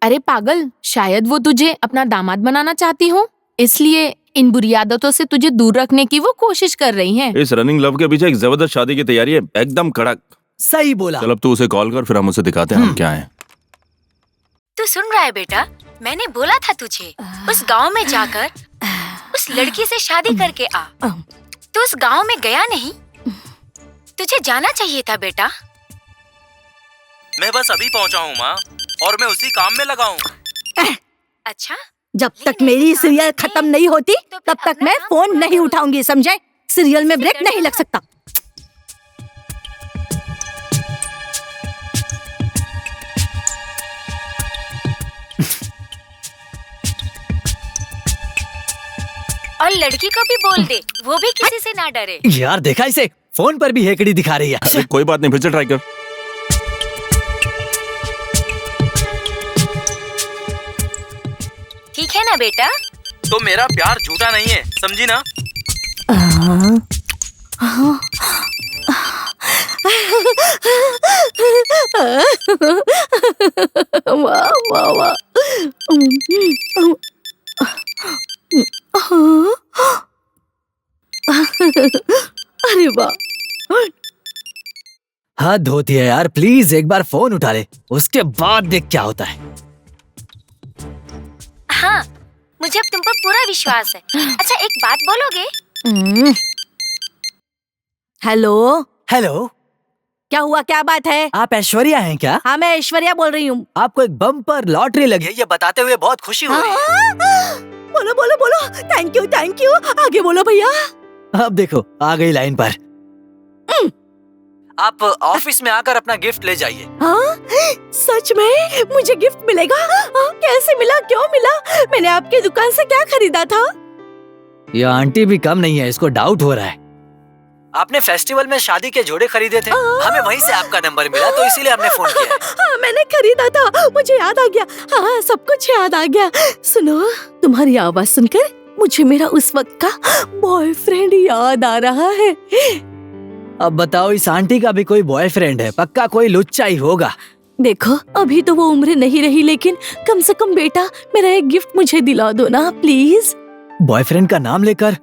अरे पागल, शायद वो तुझे अपना दामाद बनाना चाहती हो, इसलिए इन बुरी आदतों से तुझे दूर रखने की वो कोशिश कर रही हैं। इस रनिंग लव के पीछे एक जबरदस्त शादी की तैयारी है, एकदम कड़क। सही बोला। चल अब तू उसे कॉल कर, फिर हम उसे दिखाते हैं हम क्या हैं। तू सुन रहा है बेटा? मैंने बोला था तुझे उस गांव में जाकर उस लड़की से शादी करके आ। तू उस गांव में गया नहीं, तुझे जाना चाहिए था बेटा। मैं बस अभी पहुंचा हूँ माँ, और मैं उसी काम में लगा हूँ। अच्छा, जब तक मेरी सीरियल खत्म नहीं होती तब तक मैं फोन नहीं उठाऊंगी, समझे? सीरियल में ब्रेक नहीं लग सकता। और लड़की को भी बोल दे, वो भी किसी से ना डरे। यार देखा इसे, फोन पर भी हेकड़ी दिखा रही है। अरे कोई बात नहीं, फिर से ट्राई कर। ठीक है ना बेटा? तो मेरा प्यार झूठा नहीं है, समझी ना? वाह वाह वाह। अरे वाह। हाथ धोती है यार, प्लीज एक बार फोन उठा ले, उसके बाद देख क्या होता है। हाँ, मुझे अब तुम पर पूरा विश्वास है। अच्छा एक बात बोलोगे? हेलो हेलो, क्या हुआ, क्या बात है? आप ऐश्वर्या हैं क्या? हाँ मैं ऐश्वर्या बोल रही हूँ। आपको एक बम्पर लॉटरी लगी है, ये बताते हुए बहुत खुशी हो रही है। बोलो बोलो बोलो, थैंक यू थैंक यू, आगे बोलो भैया। अब देखो आ गई लाइन पर। आप ऑफिस में आकर अपना गिफ्ट ले जाइए। हाँ सच में मुझे गिफ्ट मिलेगा? हाँ, कैसे मिला, क्यों मिला? मैंने आपकी दुकान से क्या खरीदा था? ये आंटी भी कम नहीं है, इसको डाउट हो रहा है। आपने फेस्टिवल में शादी के जोड़े खरीदे थे, हमें वहीं से आपका नंबर मिला तो इसीलिए हमने फोन किया है। हाँ मैंने खरीदा था, मुझे याद आ गया। हाँ सब कुछ याद आ गया। सुनो, तुम्हारी आवाज सुनकर मुझे मेरा उस वक्त का बॉयफ्रेंड याद आ रहा है। अब बताओ, इस आंटी का भी कोई बॉयफ्रेंड है? पक्का कोई लुच्चा ही होगा। देखो अभी तो वो उम्र नहीं रही, लेकिन कम से कम बेटा मेरा एक गिफ्ट मुझे दिला दो ना प्लीज। बॉयफ्रेंड का नाम लेकर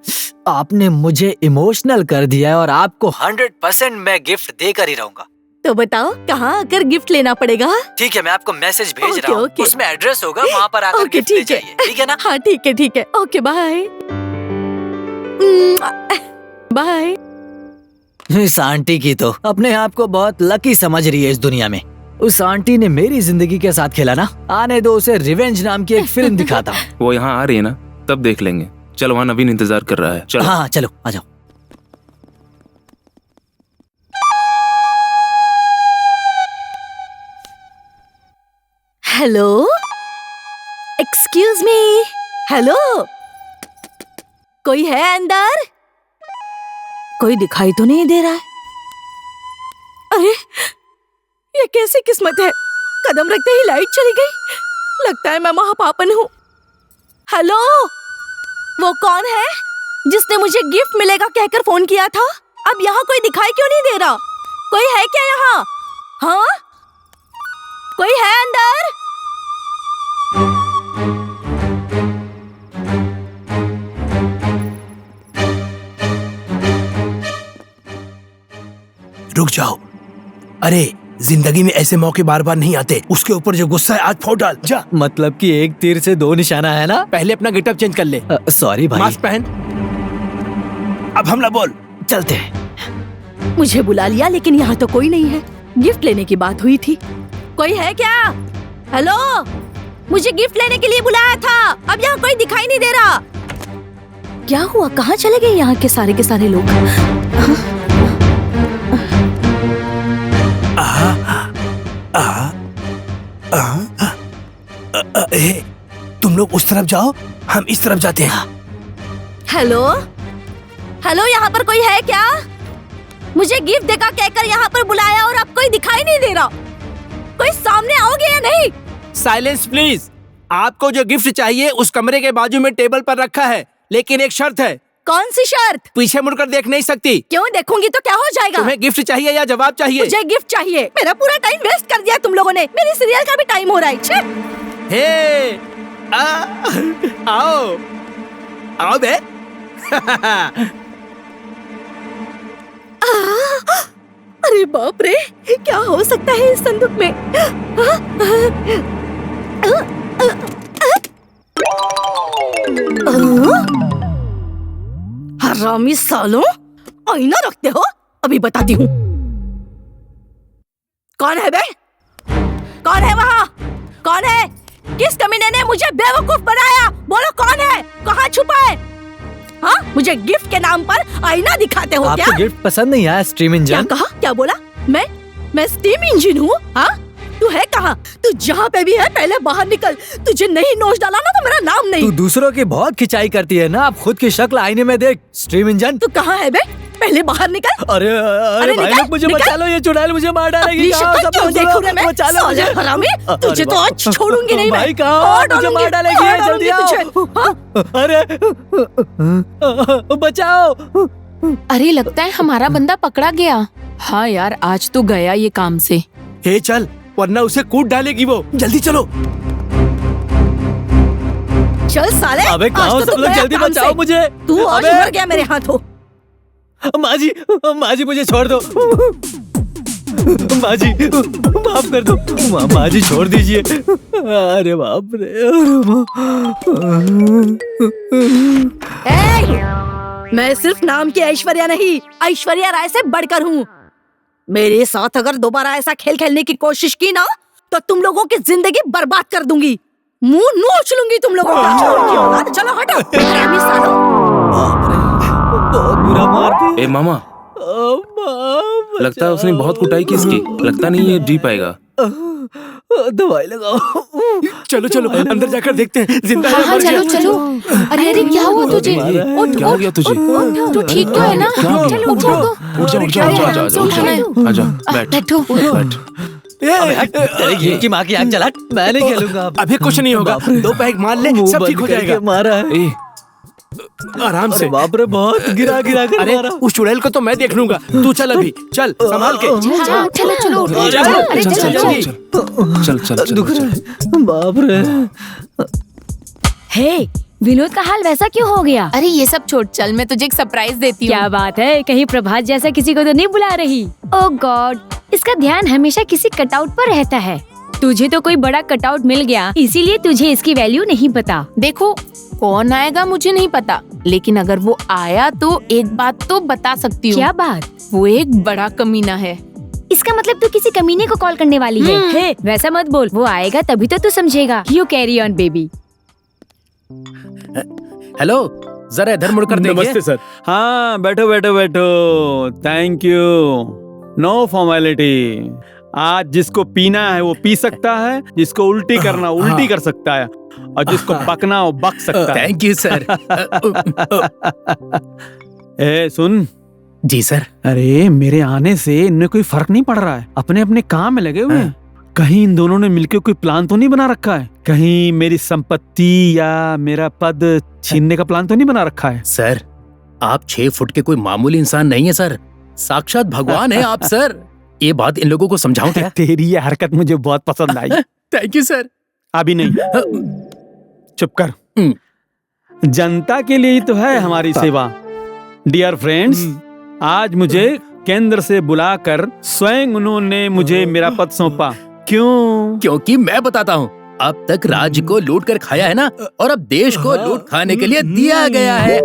आपने मुझे इमोशनल कर दिया है और आपको 100% मैं गिफ्ट देकर ही रहूंगा। तो बताओ कहाँ आकर गिफ्ट लेना पड़ेगा? ठीक है, मैं आपको मैसेज भेज ओके, रहा हूँ, ओके। उसमें एड्रेस होगा, वहाँ पर आकर ओके, गिफ्ट ले ठीक है। जाइए, ठीक है ना? हाँ ठीक है, ओके बाय बाय। इस आंटी की तो अपने आप को बहुत लकी समझ रही है इस दुनिया में। उस आंटी ने मेरी जिंदगी के साथ खेला ना, आने दो उसे रिवेंज नाम की एक फिल्म दिखाता हूँ। वो यहाँ आ रही है ना, तब देख लेंगे। चलो, वहाँ नवीन इंतजार कर रहा है। चलो। हाँ चलो आ जाओ। हेलो, एक्सक्यूज मी, हेलो, कोई है अंदर? कोई दिखाई तो नहीं दे रहा है। अरे ये कैसी किस्मत है, कदम रखते ही लाइट चली गई। लगता है मैं महापापन हूँ। हेलो, वो कौन है जिसने मुझे गिफ्ट मिलेगा कहकर फोन किया था? अब यहाँ कोई दिखाई क्यों नहीं दे रहा? कोई है क्या यहाँ? हाँ, कोई है अंदर? रुक जाओ। अरे जिंदगी में ऐसे मौके बार बार नहीं आते। उसके ऊपर जो गुस्सा है आज फोड़ डाल जा। मतलब कि एक तीर से दो निशाना है ना? पहले अपना गेटअप चेंज कर ले। सॉरी भाई। मास्क पहन, अब हमला बोल। चलते हैं। मुझे बुला लिया लेकिन यहाँ तो कोई नहीं है। गिफ्ट लेने की बात हुई थी। कोई है क्या? हेलो, मुझे गिफ्ट लेने के लिए बुलाया था, अब यहाँ कोई दिखाई नहीं दे रहा। क्या हुआ, कहाँ चले गए यहाँ के सारे लोग? तुम लोग उस तरफ जाओ, हम इस तरफ जाते हैं। हेलो हेलो, यहाँ पर कोई है क्या? मुझे गिफ्ट देगा कहकर यहाँ पर बुलाया और अब कोई दिखाई नहीं दे रहा। कोई सामने आओगे या नहीं? Silence please. आपको जो गिफ्ट चाहिए उस कमरे के बाजू में टेबल पर रखा है, लेकिन एक शर्त है। कौन सी शर्त? पीछे मुड़कर देख नहीं सकती। क्यों देखूंगी तो क्या हो जाएगा? तुम्हें गिफ्ट चाहिए या जवाब चाहिए? मुझे गिफ्ट चाहिए। मेरा पूरा टाइम वेस्ट कर दिया तुम लोगों ने। मेरी सीरियल का भी टाइम हो रहा है। छे! हे, आओ आओ बे। अरे बाप रे, क्या हो सकता है इस संदूक में? हरामी सालों, आईना रखते हो? अभी बताती हूँ। कौन है बे? कौन है वहाँ? कौन है? किस कमीने ने मुझे बेवकूफ बनाया? बोलो कौन है? कहाँ छुपा है? हाँ, मुझे गिफ्ट के नाम पर आईना दिखाते हो क्या? आपको गिफ्ट पसंद नहीं आया? Steam engine? क्या कहा? क्या बोला? मैं स्टीम इंजन हूँ? हाँ, तू है कहाँ? तू जहाँ पे भी है पहले बाहर निकल। तुझे नहीं नोच डाला ना तो मेरा नाम नहीं। तू दूसरों की बहुत खिंचाई करती है ना, अब खुद की शक्ल आईने में देख। स्ट्रीम इंजन, तू कहाँ है बे? पहले बाहर निकल। अरे भाई लोग मुझे बचा लो, ये चुड़ैल मुझे मार डालेगी। क्यों देखूं रे मैं? साले हरामी, तुझे तो आज छोड़ूंगी नहीं मैं। भाई कहाँ? मुझे मार डालेगी, जल्दी आओ। अरे बचाओ। अरे लगता है हमारा बंदा पकड़ा गया। हाँ यार, आज तो गया ये काम से। हे चल, वरना उसे कूद डालेगी वो। जल्दी चलो। चल साले। अबे कहाँ हो सब लोग, जल्दी बचाओ मुझे। तू आज मर गया मेरे हाथों। माँ जी मुझे छोड़ दो। माँ जी माफ कर दो। माँ जी छोड़ दीजिए। अरे बाप रे। मैं सिर्फ नाम की ऐश्वर्या नहीं, ऐश्वर्या राय से बढ़कर हूँ। मेरे साथ अगर दोबारा ऐसा खेल खेलने की कोशिश की ना तो तुम लोगों की जिंदगी बर्बाद कर दूंगी। मुंह नोच लूंगी तुम लोगों का। चलो हटो। बहुत बुरा मार दी। ए मामा, लगता है उसने बहुत कुटाई की इसकी। लगता नहीं ये जी पाएगा। दवाई लगाओ। चलो चलो अंदर जाकर देखते हैं जिंदा है। हाँ, चलो चलो। अरे क्या हुआ तुझे? क्या हो गया तुझे? तू ठीक तो है ना? चलो उठ आजा, बैठो। तेरी घी की माँ की आग जला। मैं नहीं खेलूंगा। अभी कुछ नहीं होगा। 2 पैक मार ले, सब ठीक हो जाएगा। मारा है। आराम से। बाप रे, बहुत गिरा गिरा कर अरे मारा। उस चुड़ैल को तो मैं देख लूंगा, तू चल अभी, चल संभाल के। चलो चलो चलो अरे चल चल चल दुख रहा है। बाप रे। हे, विनोद का हाल वैसा क्यों हो गया? अरे ये सब छोड़, चल मैं तुझे एक सरप्राइज देती हूँ। क्या बात है, कहीं प्रभात जैसा किसी को तो नहीं बुला रही? ओह गॉड, इसका ध्यान हमेशा किसी कटआउट पर रहता है। तुझे तो कोई बड़ा कटआउट मिल गया, इसीलिए तुझे इसकी वैल्यू नहीं पता। देखो कौन आएगा मुझे नहीं पता, लेकिन अगर वो आया तो एक बात तो बता सकती हूँ। क्या बात? वो एक बड़ा कमीना है। इसका मतलब तू किसी कमीने को कॉल करने वाली है। हे, वैसा मत बोल, वो आएगा तभी तो तू समझेगा। You carry on baby. Hello, जरा इधर मुड़कर देखिए। नमस्ते सर। हाँ, बैठो बैठो बैठो। Thank you. No formality. आज जिसको पीना है वो पी सकता है, जिसको उल्टी करना उल्टी कर सकता है, और जिसको बकना वो बक सकता है। Thank you sir. ए सुन। जी सर। अरे मेरे आने से इनमें कोई फर्क नहीं पड़ रहा है, अपने अपने काम में लगे हुए हैं। कहीं इन दोनों ने मिलकर कोई प्लान तो नहीं बना रखा है? कहीं मेरी संपत्ति या मेरा पद छीनने का प्लान तो नहीं बना रखा है? सर, आप 6 फुट के कोई मामूली इंसान नहीं है सर, साक्षात भगवान है आप सर। ये बात इन लोगों को समझाऊं क्या? तेरी ये हरकत मुझे बहुत पसंद आई। Thank you sir. अभी नहीं, चुप कर। जनता के लिए ही तो है हमारी सेवा। डियर फ्रेंड्स, आज मुझे केंद्र से बुलाकर स्वयं उन्होंने मुझे मेरा पद सौंपा। क्यों? क्योंकि मैं बताता हूँ, अब तक राज्य को लूट कर खाया है ना, और अब देश को लूट खाने के लिए दिया गया है।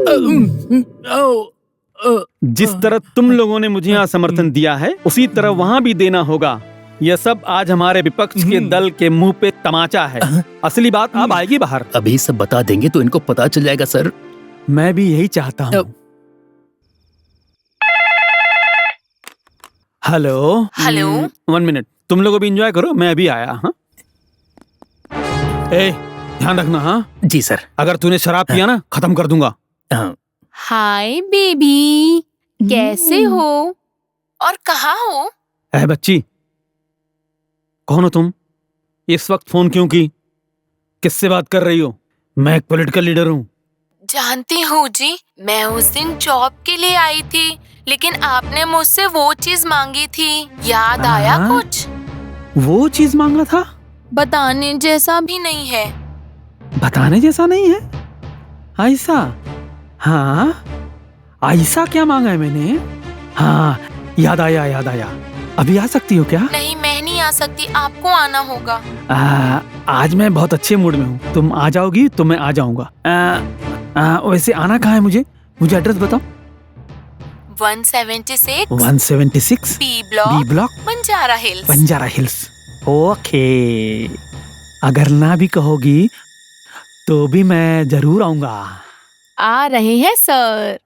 जिस तरह तुम लोगों ने मुझे यहाँ समर्थन दिया है, उसी तरह वहाँ भी देना होगा। यह सब आज हमारे विपक्ष के दल के मुंह पे तमाचा है। असली बात अब आएगी बाहर। अभी सब बता देंगे तो इनको पता चल जाएगा सर। मैं भी यही चाहता हूँ। Hello hello. 1 मिनट, तुम लोग भी एंजॉय करो, मैं अभी आया। हाँ, ए ध्यान रखना। हाँ जी सर। अगर तूने शराब पिया ना, खत्म कर दूंगा। हाय बेबी, कैसे हो और कहाँ हो? ए बच्ची, कौन हो तुम? इस वक्त फोन क्यों की? किससे बात कर रही हो? मैं एक पॉलिटिकल लीडर हूँ। जानती हूँ जी, मैं उस दिन जॉब के लिए आई थी, लेकिन आपने मुझसे वो चीज मांगी थी, याद आया कुछ? वो चीज मांगा था? बताने जैसा भी नहीं है। बताने जैसा नहीं है? ऐसा? हाँ, ऐसा क्या मांगा है मैंने? हाँ, याद आया याद आया। अभी आ सकती हो क्या? नहीं, मैं नहीं आ सकती, आपको आना होगा। आज मैं बहुत अच्छे मूड में हूँ। तुम आ जाओगी तो मैं आ जाऊंगा। वैसे आना कहाँ है? मुझे एड्रेस बताओ। 176 B block Banjara Hills. Okay, अगर ना भी कहोगी तो भी मैं जरूर आऊंगा। आ रहे हैं सर।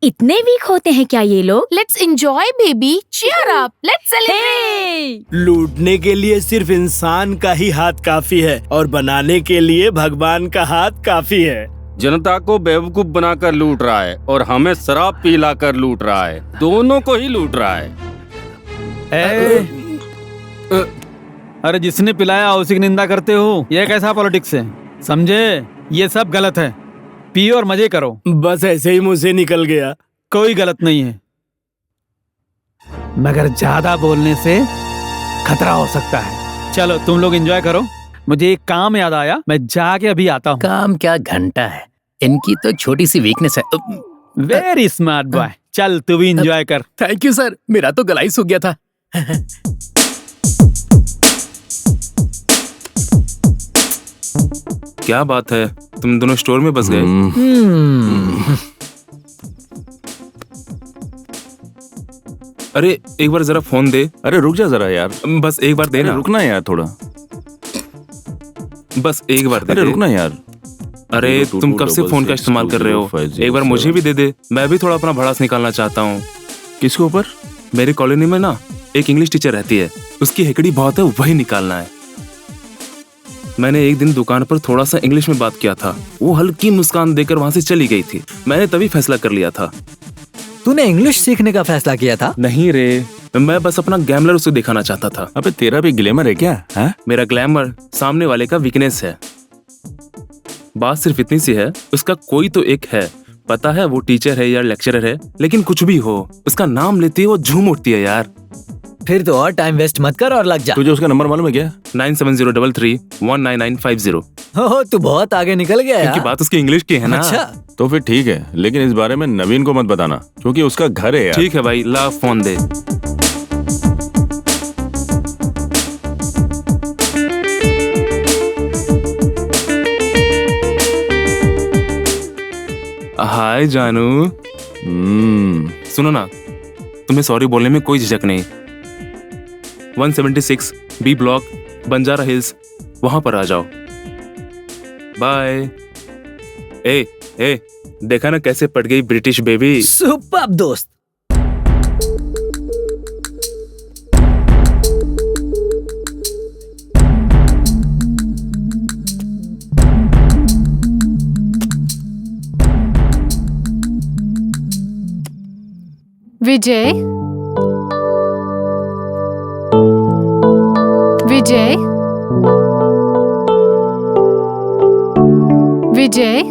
इतने वीक होते हैं क्या ये लोग? Let's enjoy baby, cheer up, let's celebrate. लूटने के लिए सिर्फ इंसान का ही हाथ काफी है, और बनाने के लिए भगवान का हाथ काफी है। जनता को बेवकूफ बनाकर लूट रहा है और हमें शराब पिलाकर लूट रहा है। दोनों को ही लूट रहा है। अरे जिसने पिलाया उसी की निंदा करते हो, ये कैसा पॉलिटिक्स है? समझे? ये सब गलत है। पियो और मजे करो। बस ऐसे ही मुंह से निकल गया। कोई गलत नहीं है, मगर ज्यादा बोलने से खतरा हो सकता है। चलो तुम लोग एंजॉय करो, मुझे एक काम याद आया, मैं जाके अभी आता हूँ। काम क्या घंटा है, इनकी तो छोटी सी वीकनेस है। Very smart boy. चल तू भी एंजॉय कर। थैंक यू सर, मेरा तो गला ही सूख गया था। क्या बात है, तुम दोनों स्टोर में बस गए? अरे एक बार जरा फोन दे। अरे रुक जा जरा यार, बस एक बार दे ना। रुकना यार थोड़ा, बस एक बार दे। अरे रुकना यार। अरे तुम कब से फोन का इस्तेमाल कर रहे हो? एक बार मुझे भी दे दे, मैं भी थोड़ा अपना भड़ास निकालना चाहता हूँ। किसके ऊपर? मेरी कॉलोनी में ना एक इंग्लिश टीचर रहती है, उसकी हेकड़ी बहुत है, वही निकालना है। मैंने एक दिन दुकान पर थोड़ा सा इंग्लिश में बात किया था, वो हल्की मुस्कान देकर वहां से चली गई थी। मैंने तभी फैसला कर लिया था। तूने इंग्लिश सीखने का फैसला किया था? नहीं रे, मैं बस अपना ग्लैमर उसे दिखाना चाहता था। अबे तेरा भी ग्लैमर है क्या? मेरा ग्लैमर सामने वाले का वीकनेस है। बात सिर्फ इतनी सी है, उसका कोई तो एक है, पता है वो टीचर है या लेक्चरर है, लेकिन कुछ भी हो उसका नाम लेते ही वो झूम उठती है यार। फिर तो और टाइम वेस्ट मत कर और लग जा। तुझे उसका नंबर मालूम है क्या? 9703319950। हो तू बहुत आगे निकल गया क्योंकि बात उसकी इंग्लिश की है ना। अच्छा तो फिर ठीक है, लेकिन इस बारे में नवीन को मत बताना क्योंकि उसका घर है यार। ठीक है भाई, ला फोन दे। हाय जानू। सुनो ना, तुम्हें सॉरी बोलने में कोई झिझक नहीं। 176 बी ब्लॉक, बंजारा हिल्स, वहां पर आ जाओ। बाय। ए देखा ना कैसे पट गई ब्रिटिश बेबी। सुपर दोस्त। विजय, विजय, विजय,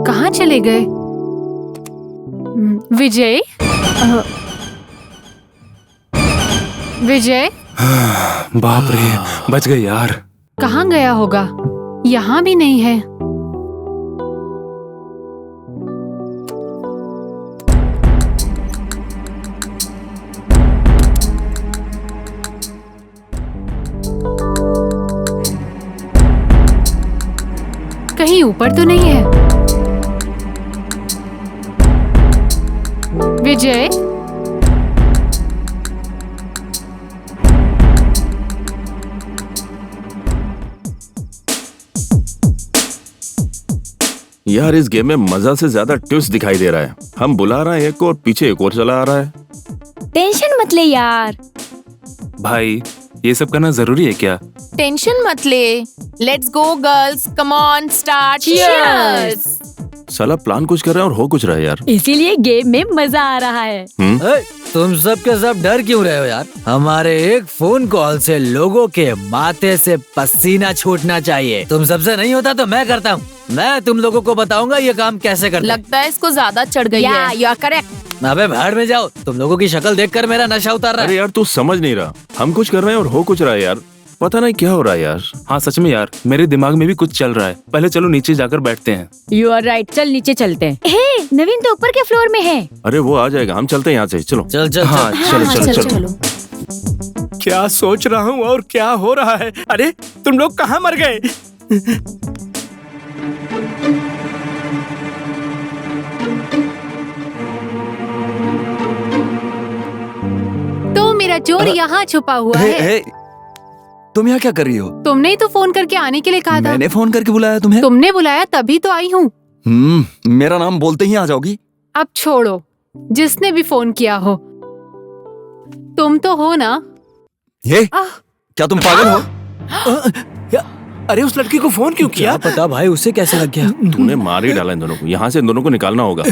कहाँ चले गए? विजय, विजय, बाप रे, बच गए यार। कहाँ गया होगा? यहाँ भी नहीं है। कहीं ऊपर तो नहीं है? विजय, यार इस गेम में मजा से ज्यादा ट्विस्ट दिखाई दे रहा है। हम बुला रहे हैं एक को और पीछे एक और चला आ रहा है। टेंशन मत ले यार। भाई ये सब करना जरूरी है क्या? टेंशन मत ले। Let's go girls, come on start. Cheers. साला प्लान कुछ कर रहा है और हो कुछ रहा है यार। इसीलिए गेम में मजा आ रहा है। तुम सब के सब डर क्यों रहे हो यार? हमारे एक फोन कॉल से लोगों के माथे से पसीना छूटना चाहिए। तुम सबसे नहीं होता तो मैं करता हूँ। मैं तुम लोगों को बताऊंगा ये काम कैसे करते हैं। लगता है इसको ज्यादा चढ़ गई है। You are correct. अबे भाड़ में जाओ, तुम लोगों की शक्ल देखकर मेरा नशा उतर रहा है। अरे यार तू समझ नहीं रहा, हम कुछ कर रहे हैं और हो कुछ रहा है यार। पता नहीं क्या हो रहा है यार। हाँ सच में यार, मेरे दिमाग में भी कुछ चल रहा है। पहले चलो नीचे जाकर बैठते हैं। यू आर राइट, चल नीचे चलते हैं। हे, नवीन तो ऊपर के फ्लोर में है। अरे वो आ जाएगा, हम चलते हैं यहाँ से। चलो चल चल हाँ, चलो। क्या सोच रहा हूँ और क्या हो रहा है? अरे तुम लोग कहाँ मर गए? तो मेरा चोर यहाँ छुपा हुआ है। तुम यहाँ क्या कर रही हो? तुमने ही तो फोन करके आने के लिए कहा था। मैंने फोन करके बुलाया तुम्हें? तुमने बुलाया तभी तो आई हूँ। मेरा नाम बोलते ही आ जाओगी? अब छोड़ो, जिसने भी फोन किया हो, तुम तो हो ना? ये क्या तुम पागल हो? अरे उस लड़की को फोन क्यों किया? पता भाई, उसे कैसे लग गया? तूने मार ही डाला इन दोनों को। यहाँ से इन दोनों को निकालना होगा।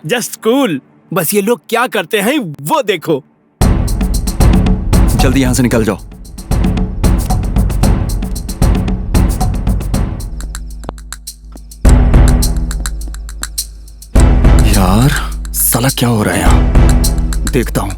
Just cool. बस ये लोग क्या करते हैं वो देखो। जल्दी यहाँ से निकल जाओ। यार साला क्या हो रहा है यहाँ? देखता हूँ।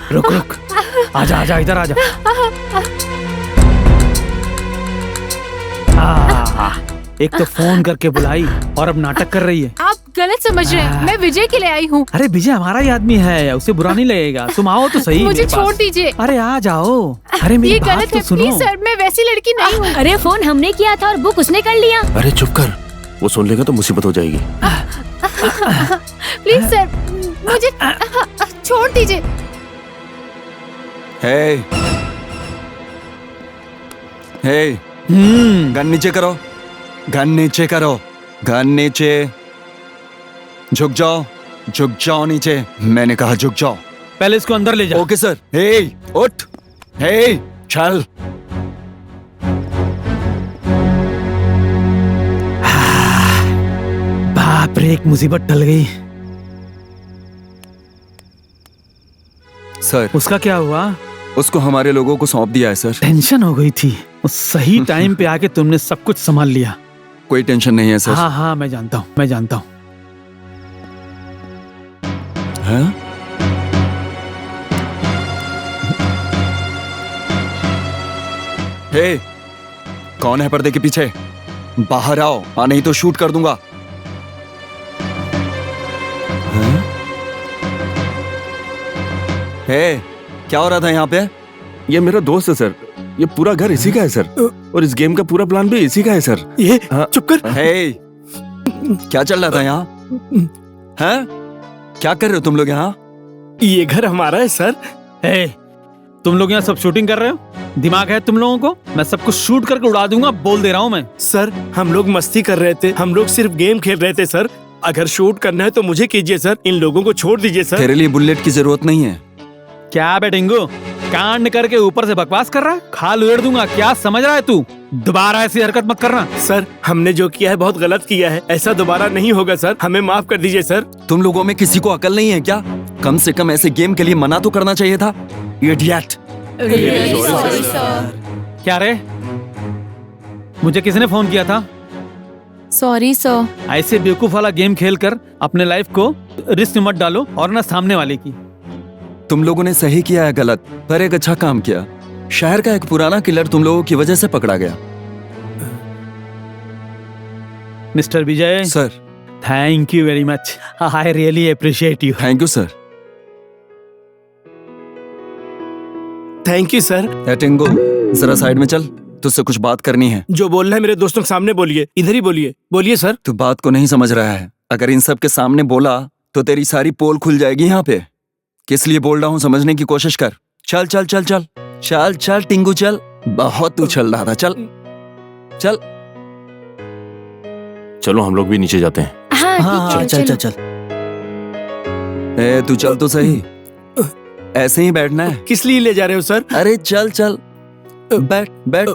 रुक रुक, आजा आजा, इधर आजा। एक तो फोन करके बुलाई और अब नाटक कर रही है। आप गलत समझ रहे हैं, मैं विजय के लिए आई हूँ। अरे विजय हमारा ही आदमी है, उसे बुरा नहीं लगेगा। तुम आओ तो सही। मुझे मेरे छोड़ पास। दीजिए। अरे आ जाओ। अरे मेरी ये बात गलत तो है, सुनो। प्लीज सर, मैं वैसी लड़की नहीं हूँ। अरे फोन हमने किया था और बुक उसने कर लिया। अरे चुप कर, वो सुन लेगा तो मुसीबत हो जाएगी। प्लीज सर, मुझे छोड़ दीजिए। हे गन नीचे करो, गन नीचे करो, गन नीचे। झुक जाओ नीचे। मैंने कहा झुक जाओ। पहले इसको अंदर ले जाओ। Okay sir. हे उठ, हे चल। बाप रे, एक मुसीबत टल गई। सर उसका क्या हुआ? उसको हमारे लोगों को सौंप दिया है सर। टेंशन हो गई थी। सही टाइम पे आके तुमने सब कुछ संभाल लिया। कोई टेंशन नहीं है सर। हाँ, मैं जानता हूँ, मैं जानता हूँ। हाँ? हे, कौन है पर्दे के पीछे? बाहर आओ, नहीं तो शूट कर दूंगा। हाँ? हे, क्या हो रहा था यहाँ पे? ये मेरा दोस्त है सर, ये पूरा घर इसी का है सर, और इस गेम का पूरा प्लान भी इसी का है सर। ये चुप कर। हे, क्या चल रहा था यहाँ? हैं? क्या कर रहे हो तुम लोग यहाँ? ये घर हमारा है सर। हे, तुम लोग यहाँ सब शूटिंग कर रहे हो? दिमाग है तुम लोगों को? मैं सब कुछ शूट करके उड़ा दूंगा, बोल दे रहा हूँ मैं। सर हम लोग मस्ती कर रहे थे, हम लोग सिर्फ गेम खेल रहे थे सर। अगर शूट करना है तो मुझे कीजिए सर, इन लोगों को छोड़ दीजिए सर। तेरे लिए बुलेट की जरूरत नहीं है। क्या बे टिंगू, कांड करके ऊपर से बकवास कर रहा है? खाल उड़ेड़ दूंगा। क्या समझ रहा है तू? दोबारा ऐसी हरकत मत करना। सर हमने जो किया है बहुत गलत किया है, ऐसा दोबारा नहीं होगा सर, हमें माफ कर दीजिए सर। तुम लोगों में किसी को अकल नहीं है क्या? कम से कम ऐसे गेम के लिए मना तो करना चाहिए था। इडियट। क्या रे, मुझे किसने फोन किया था? Sorry sir. ऐसे बेवकूफ वाला गेम खेलकर अपने लाइफ को रिस्क में मत डालो, और ना सामने वाले की। तुम लोगों ने सही किया है गलत, पर एक अच्छा काम किया। शहर का एक पुराना किलर तुम लोगों की वजह से पकड़ा गया। Mister Vijay sir, thank you very much. I really appreciate you. Thank you sir. Thank you sir. टिंगो, जरा साइड में चल, तुझसे कुछ बात करनी है। जो बोलना है मेरे दोस्तों के सामने बोलिए, इधर ही बोलिए। बोलिए सर। तू बात को नहीं समझ रहा है। अगर इन सब के सामने बोला तो तेरी सारी पोल खुल जाएगी यहाँ पे। किस लिए बोल रहा हूँ समझने की कोशिश कर। चल चल चल चल चल चल टिंगू चल। बहुत तू चल रहा था, चल चल। चलो हम लोग भी नीचे जाते हैं। हाँ, चल चल चल। ए तू चल तो सही, ऐसे ही बैठना है। किस लिए ले जा रहे हो सर? अरे चल चल, बैठ बैठ।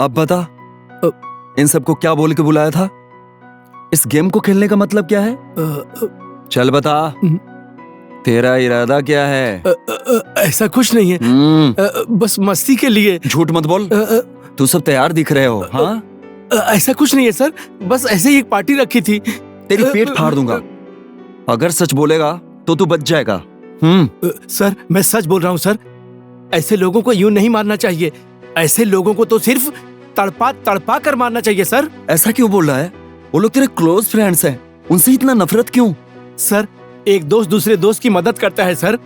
अब बता, इन सबको क्या बोल के बुलाया था? इस गेम को खेलने का मतलब क्या है? चल बता, तेरा इरादा क्या है? ऐसा कुछ नहीं है, बस मस्ती के लिए। झूठ मत बोल, तू सब तैयार दिख रहे हो। हाँ, ऐसा कुछ नहीं है सर, बस ऐसे ही एक पार्टी रखी थी। तेरी पेट फाड़ दूंगा अगर सच बोलेगा तो तू बच जाएगा। सर मैं सच बोल रहा हूँ सर, ऐसे लोगों को यूं नहीं मारना चाहिए। ऐसे लोगों को तो सिर्फ तड़पा तड़पा कर मारना चाहिए सर। ऐसा क्यों बोल रहा है? वो लोग तेरे क्लोज फ्रेंड्स हैं, उनसे इतना नफरत क्यों? सर एक दोस्त दूसरे दोस्त की मदद करता है सर,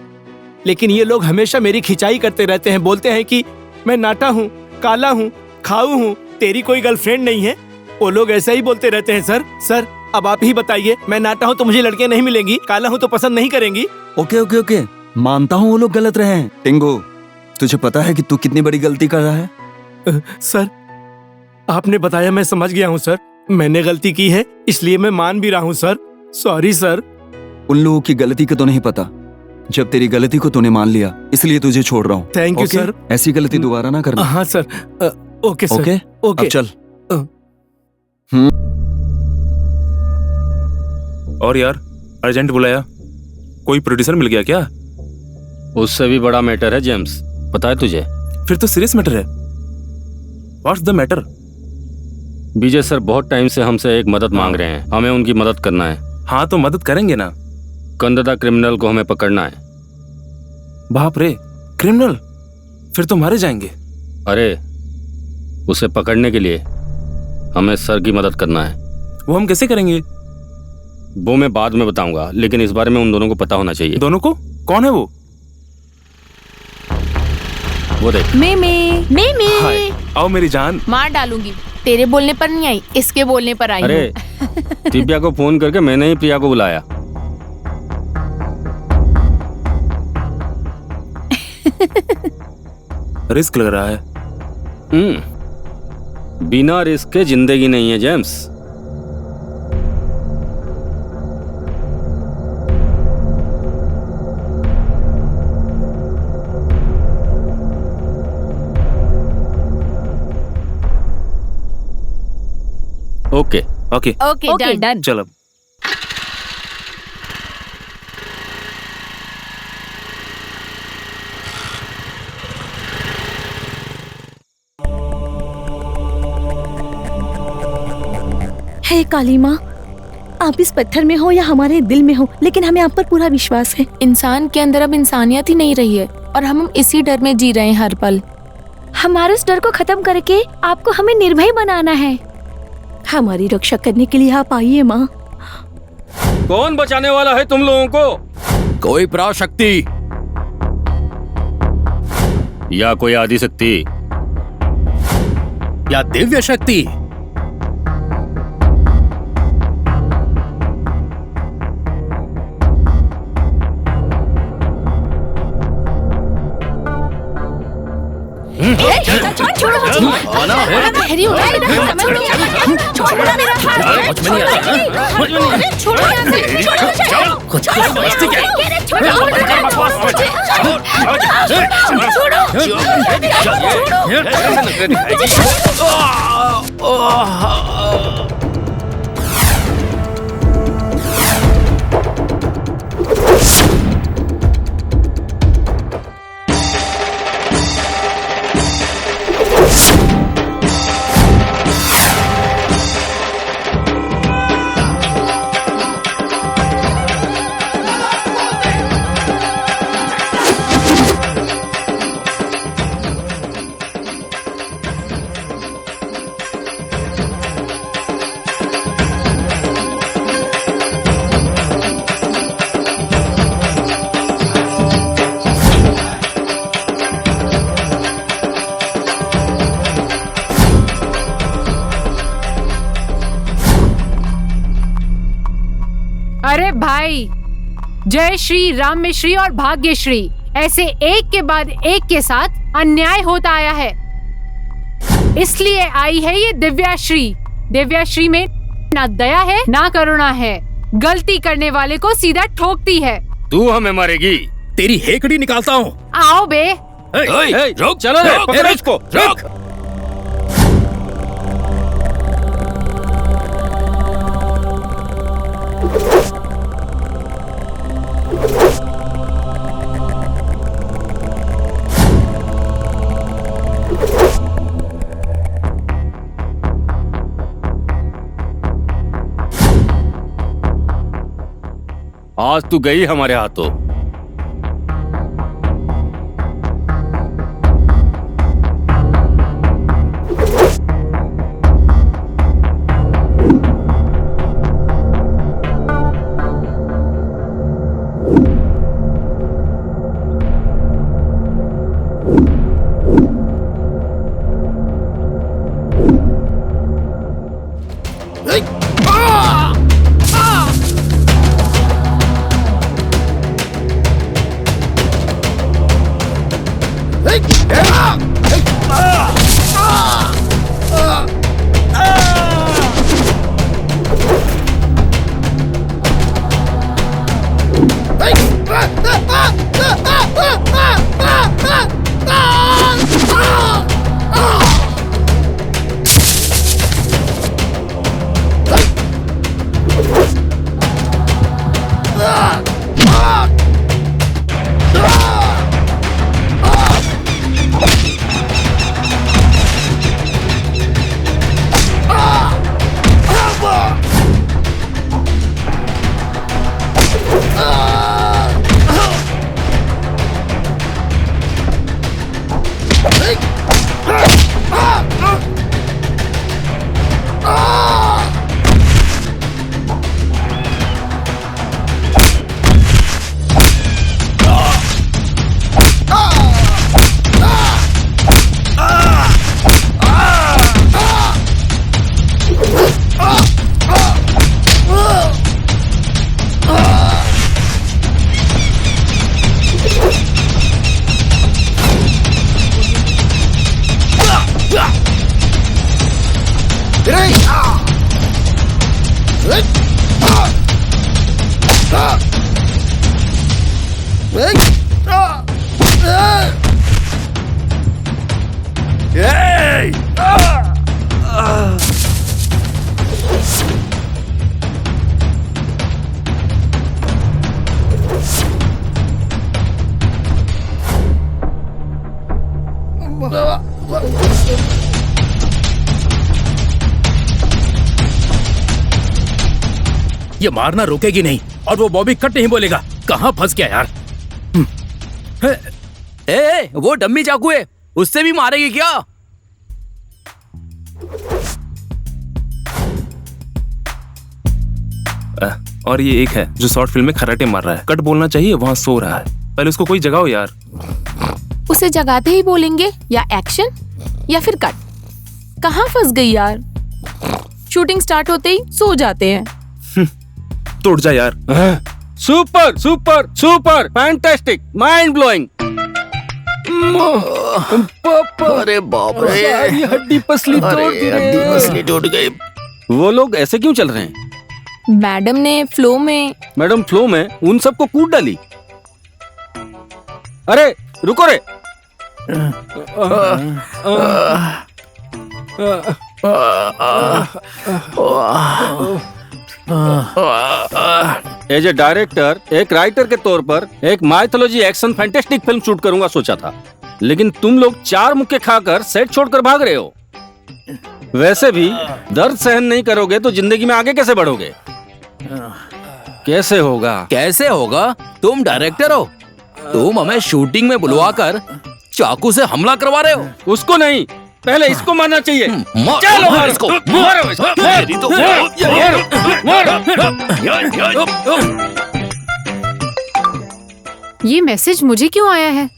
लेकिन ये लोग हमेशा मेरी खिंचाई करते रहते हैं। बोलते हैं कि मैं नाटा हूँ, काला हूँ, खाऊ हूँ, तेरी कोई गर्लफ्रेंड नहीं है। वो लोग ऐसा ही बोलते रहते हैं सर। सर अब आप ही बताइए, मैं नाटा हूँ तो मुझे लड़कियां नहीं मिलेंगी, काला हूँ तो पसंद नहीं करेंगी। ओके ओके ओके, मानता हूँ वो लोग गलत रहे हैं। टिंगू, तुझे पता है कि तू कितनी बड़ी गलती कर रहा है? सर आपने बताया, मैं समझ गया हूँ सर। मैंने गलती की है, इसलिए मैं मान भी रहा हूँ सर। Sorry sir. उन लोगों की गलती का तो नहीं पता, जब तेरी गलती को तूने मान लिया इसलिए तुझे छोड़ रहा हूँ। Thank you sir. ऐसी गलती दोबारा ना करना। हाँ sir. Okay sir. Okay okay अब चल। और यार, अर्जेंट बुलाया, कोई प्रोड्यूसर मिल गया क्या? उससे भी बड़ा मैटर है जेम्स, पता है तुझे? फिर तो सीरियस मैटर है। What's the matter? Vijay sir बहुत टाइम से हमसे एक मदद मांग रहे हैं, हमें उनकी मदद करना है। हाँ तो मदद करेंगे ना। गंददा क्रिमिनल को हमें पकड़ना है। बाप रे, क्रिमिनल? फिर तो मारे जाएंगे। अरे उसे पकड़ने के लिए हमें सर की मदद करना है। वो हम कैसे करेंगे? वो मैं बाद में बताऊंगा, लेकिन इस बारे में उन दोनों को पता होना चाहिए। दोनों को? कौन है वो? वो देख। मिमी हाय, आओ मेरी जान। मार डालूंगी। तेरे बोलने पर नहीं आई, इसके बोलने पर आई अरे दिव्या को फोन करके मैंने ही प्रिया को बुलाया। रिस्क लग रहा है। बिना रिस्क के जिंदगी नहीं है James. Okay okay okay done. चलो। हे काली माँ, आप इस पत्थर में हो या हमारे दिल में हो, लेकिन हमें आप पर पूरा विश्वास है। इंसान के अंदर अब इंसानियत ही नहीं रही है और हम इसी डर में जी रहे हैं हर पल। हमारे उस डर को खत्म करके आपको हमें निर्भय बनाना है। हमारी रक्षा करने के लिए आप आइए माँ। कौन बचाने वाला है तुम लोगों को? कोई पराशक्ति या कोई आदि शक्ति या दिव्य शक्ति। अरे भाई, जय श्री राम में श्री और भाग्यश्री, ऐसे एक के बाद एक के साथ अन्याय होता आया है, इसलिए आई है ये दिव्याश्री। दिव्याश्री में ना दया है ना करुणा है, गलती करने वाले को सीधा ठोकती है। तू हमें मारेगी? तेरी हेकड़ी निकालता हूँ। आओ बे। रुक, चलो रे, पकड़ो इसको, रुक। आज तू गई हमारे हाथों। ये मारना रुकेगी नहीं और वो बॉबी कट नहीं बोलेगा। कहाँ फंस गया यार? वो डम्मी चाकू है, उससे भी मारेगी क्या? और ये एक है जो शॉर्ट फिल्म में खराटे मार रहा है। कट बोलना चाहिए, वहाँ सो रहा है। पहले उसको कोई जगाओ यार। उसे जगाते ही बोलेंगे या एक्शन या फिर कट। कहाँ फंस गई यार? शूटिंग स्टार्ट होते ही सो जाते हैं। तोड़ जा यार। Super super super fantastic mind blowing. अरे बाप रे, सारी हड्डी पसली तोड़ दी रे। हड्डी पसली टूट गई। वो लोग ऐसे क्यों चल रहे हैं? मैडम ने फ्लो में उन सबको कूट डाली। अरे रुको रे। एज ए डायरेक्टर, एक राइटर के तौर पर एक mythology action fantastic film shoot करूंगा सोचा था, लेकिन तुम लोग 4 मुक्के खाकर सेट छोड़कर भाग रहे हो। वैसे भी दर्द सहन नहीं करोगे तो जिंदगी में आगे कैसे बढ़ोगे? कैसे होगा? कैसे होगा? तुम डायरेक्टर हो, तुम हमें शूटिंग में बुलवाकर चाकू से हमला करवा रहे हो। उसको नहीं, पहले इसको मारना चाहिए। चलो मार इसको, मारो इसको। ये मैसेज मुझे क्यों आया है?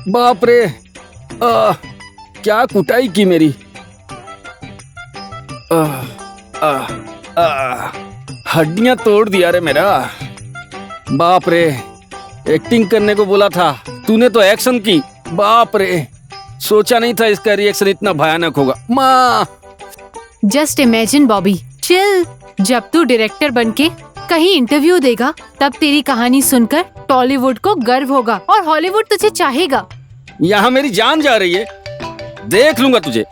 बाप रे, क्या कुटाई की मेरी। हड्डियां तोड़ दिया रे मेरा। बाप रे, एक्टिंग करने को बोला था, तूने तो एक्शन की। बाप रे, सोचा नहीं था इसका रिएक्शन इतना भयानक होगा। माँ, जस्ट इमेजिन बॉबी, चिल। जब तू डायरेक्टर बनके कहीं इंटरव्यू देगा, तब तेरी कहानी सुनकर टॉलीवुड को गर्व होगा और हॉलीवुड तुझे चाहेगा। यहाँ मेरी जान जा रही है, देख लूंगा तुझे।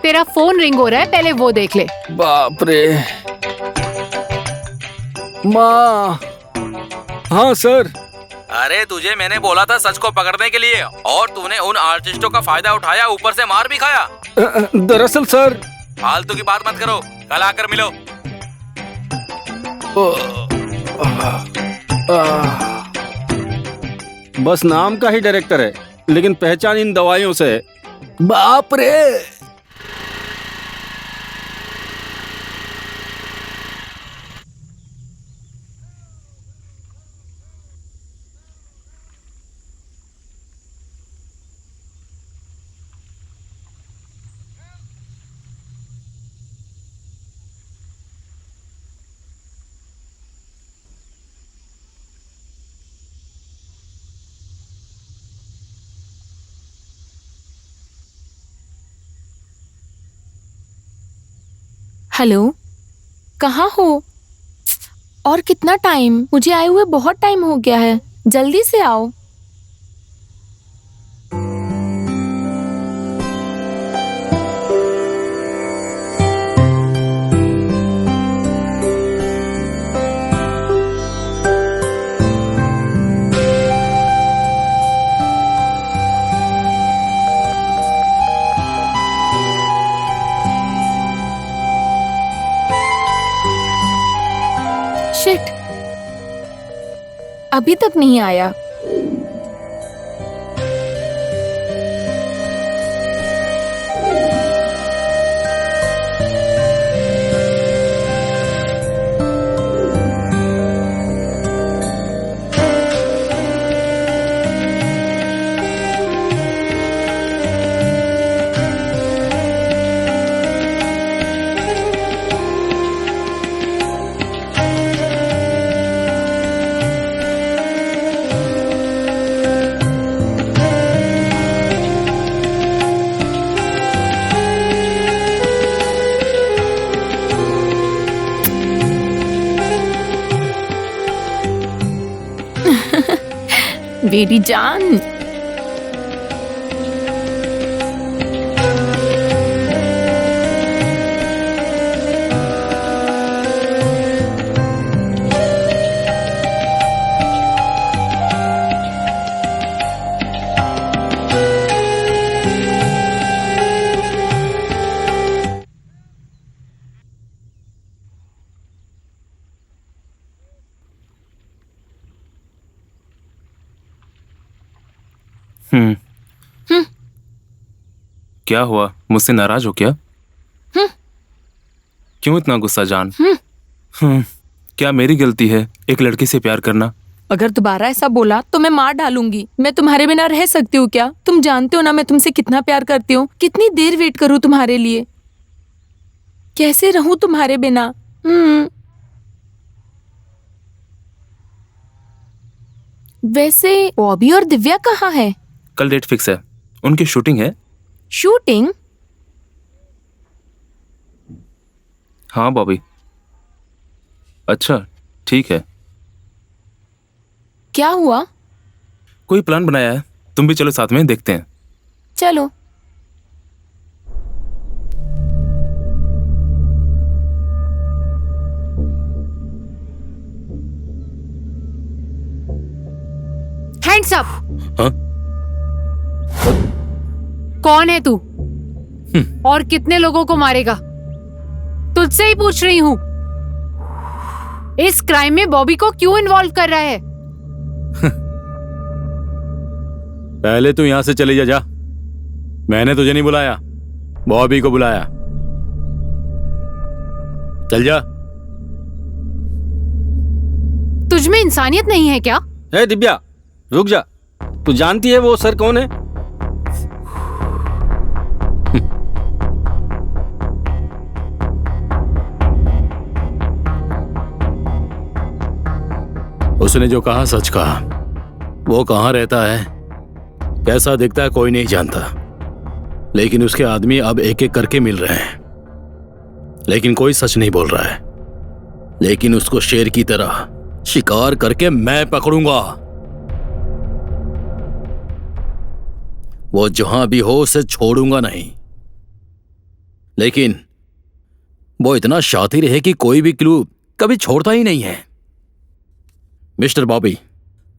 तेरा फोन रिंग हो रहा है, पहले वो देख ले। बाप रे। माँ, हाँ सर। अरे तुझे मैंने बोला था सच को पकड़ने के लिए, और तूने उन आर्टिस्टों का फायदा उठाया, ऊपर से मार भी खाया। दरअसल सर, फालतू की बात मत करो, कल आकर मिलो। बस नाम का ही डायरेक्टर है, लेकिन पहचान इन दवाइयों से है। बाप रे। हेलो, कहाँ हो? और कितना टाइम? मुझे आए हुए बहुत टाइम हो गया है, जल्दी से आओ। शिट, अभी तक नहीं आया। मेरी जान, क्या हुआ, मुझसे नाराज हो क्या? क्यों इतना गुस्सा जान? क्या मेरी गलती है एक लड़की से प्यार करना? अगर दोबारा ऐसा बोला तो मैं मार डालूंगी। मैं तुम्हारे बिना रह सकती हूँ क्या? तुम जानते हो ना मैं तुमसे कितना प्यार करती हूँ। कितनी देर वेट करूँ तुम्हारे लिए? कैसे रहूं तुम्हारे बिना? वैसे बॉबी और दिव्या कहाँ है? कल डेट फिक्स है, उनकी शूटिंग है। शूटिंग? हाँ बॉबी। अच्छा ठीक है। क्या हुआ? कोई प्लान बनाया है, तुम भी चलो साथ में, देखते हैं। चलो। Hands up. हाँ? कौन है तू और कितने लोगों को मारेगा? तुझसे ही पूछ रही हूँ। इस क्राइम में बॉबी को क्यों इन्वॉल्व कर रहा है? पहले तू यहां से चली जा। मैंने तुझे नहीं बुलाया, बॉबी को बुलाया। चल जा। तुझ में इंसानियत नहीं है क्या? हे दिव्या, रुक जा। तू जानती है वो सर कौन है? उसने जो कहा सच कहा। वो कहाँ रहता है, कैसा दिखता है, कोई नहीं जानता। लेकिन उसके आदमी अब एक एक करके मिल रहे हैं, लेकिन कोई सच नहीं बोल रहा है। लेकिन उसको शेर की तरह शिकार करके मैं पकड़ूंगा। वो जहां भी हो उसे छोड़ूंगा नहीं। लेकिन वो इतना शातिर है कि कोई भी क्लू कभी छोड़ता ही नहीं है। मिस्टर बॉबी,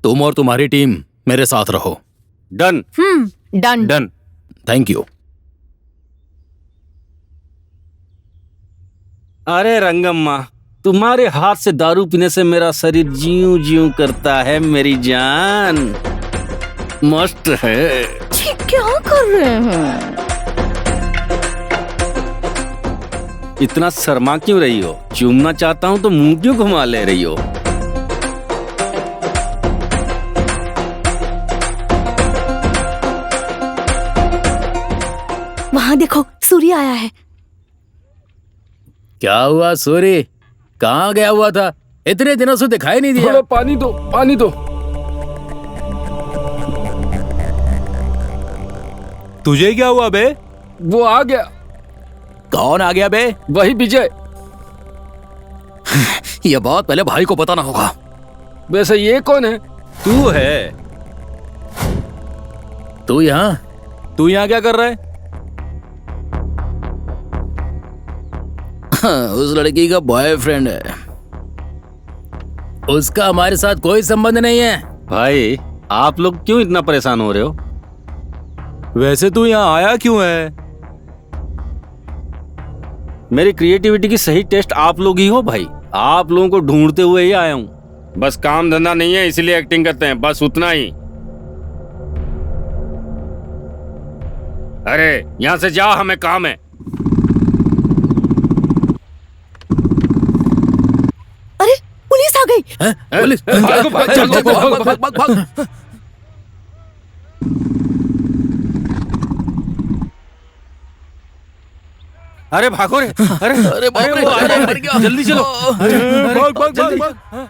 तुम और तुम्हारी टीम मेरे साथ रहो। Done. Done. Done. Thank you. अरे रंगम्मा, तुम्हारे हाथ से दारू पीने से मेरा शरीर ज्यूं ज्यूं करता है मेरी जान। मस्त है। क्या कर रहे हैं? इतना शर्मा क्यों रही हो? चूमना चाहता हूं तो मुंह क्यों घुमा ले रही हो? वहां देखो, सूर्य आया है। क्या हुआ सूर्य, कहाँ गया हुआ था? इतने दिनों से दिखाई नहीं दिया। थोड़ा पानी दो, पानी दो। तुझे क्या हुआ बे? वो आ गया। कौन आ गया बे? वही विजय। यह बात पहले भाई को बताना होगा। वैसे ये कौन है? तू है। तू यहाँ क्या कर रहा है? उस लड़की का बॉयफ्रेंड है। उसका हमारे साथ कोई संबंध नहीं है। भाई, आप लोग क्यों इतना परेशान हो रहे हो? वैसे तू यहाँ आया क्यों है? मेरी क्रिएटिविटी की सही टेस्ट आप लोग ही हो भाई। आप लोगों को ढूंढते हुए ही आया हूँ। बस काम धंधा नहीं है इसलिए एक्टिंग करते हैं, बस उतना ही। अरे यहाँ से जा, हमें काम है। अरे पुलिस आ गई। पुलिस? भागो, भाग, चल, भाग, भाग, भाग। अरे भागो रे। अरे बाप रे, वो आ गया। जल्दी चलो। भाग, भाग, जल्दी। भाग।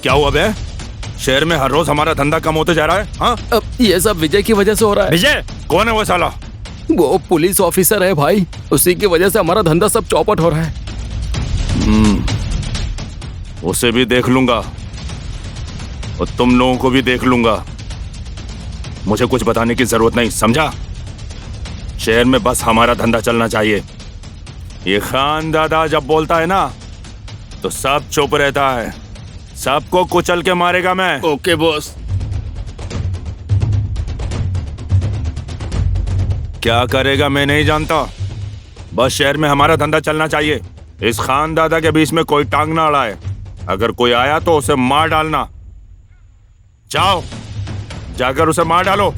क्या हुआ बे? शहर में हर रोज हमारा धंधा कम होते जा रहा है। हाँ? ये सब विजय की वजह से हो रहा है। विजय? कौन है वो साला? वो पुलिस ऑफिसर है भाई, उसी की वजह से हमारा धंधा सब चौपट हो रहा है। उसे भी देख लूंगा और तुम लोगों को भी देख लूंगा। मुझे कुछ बताने की जरूरत नहीं, समझा? शहर में बस हमारा धंधा चलना चाहिए। ये खान दादा जब बोलता है ना तो सब चुप रहता है। सबको कुचल के मारेगा मैं। Okay boss. क्या करेगा मैं नहीं जानता, बस शहर में हमारा धंधा चलना चाहिए। इस खान दादा के बीच में कोई टांग ना अड़ाए। अगर कोई आया तो उसे मार डालना। जाओ, जाकर उसे मार डालो।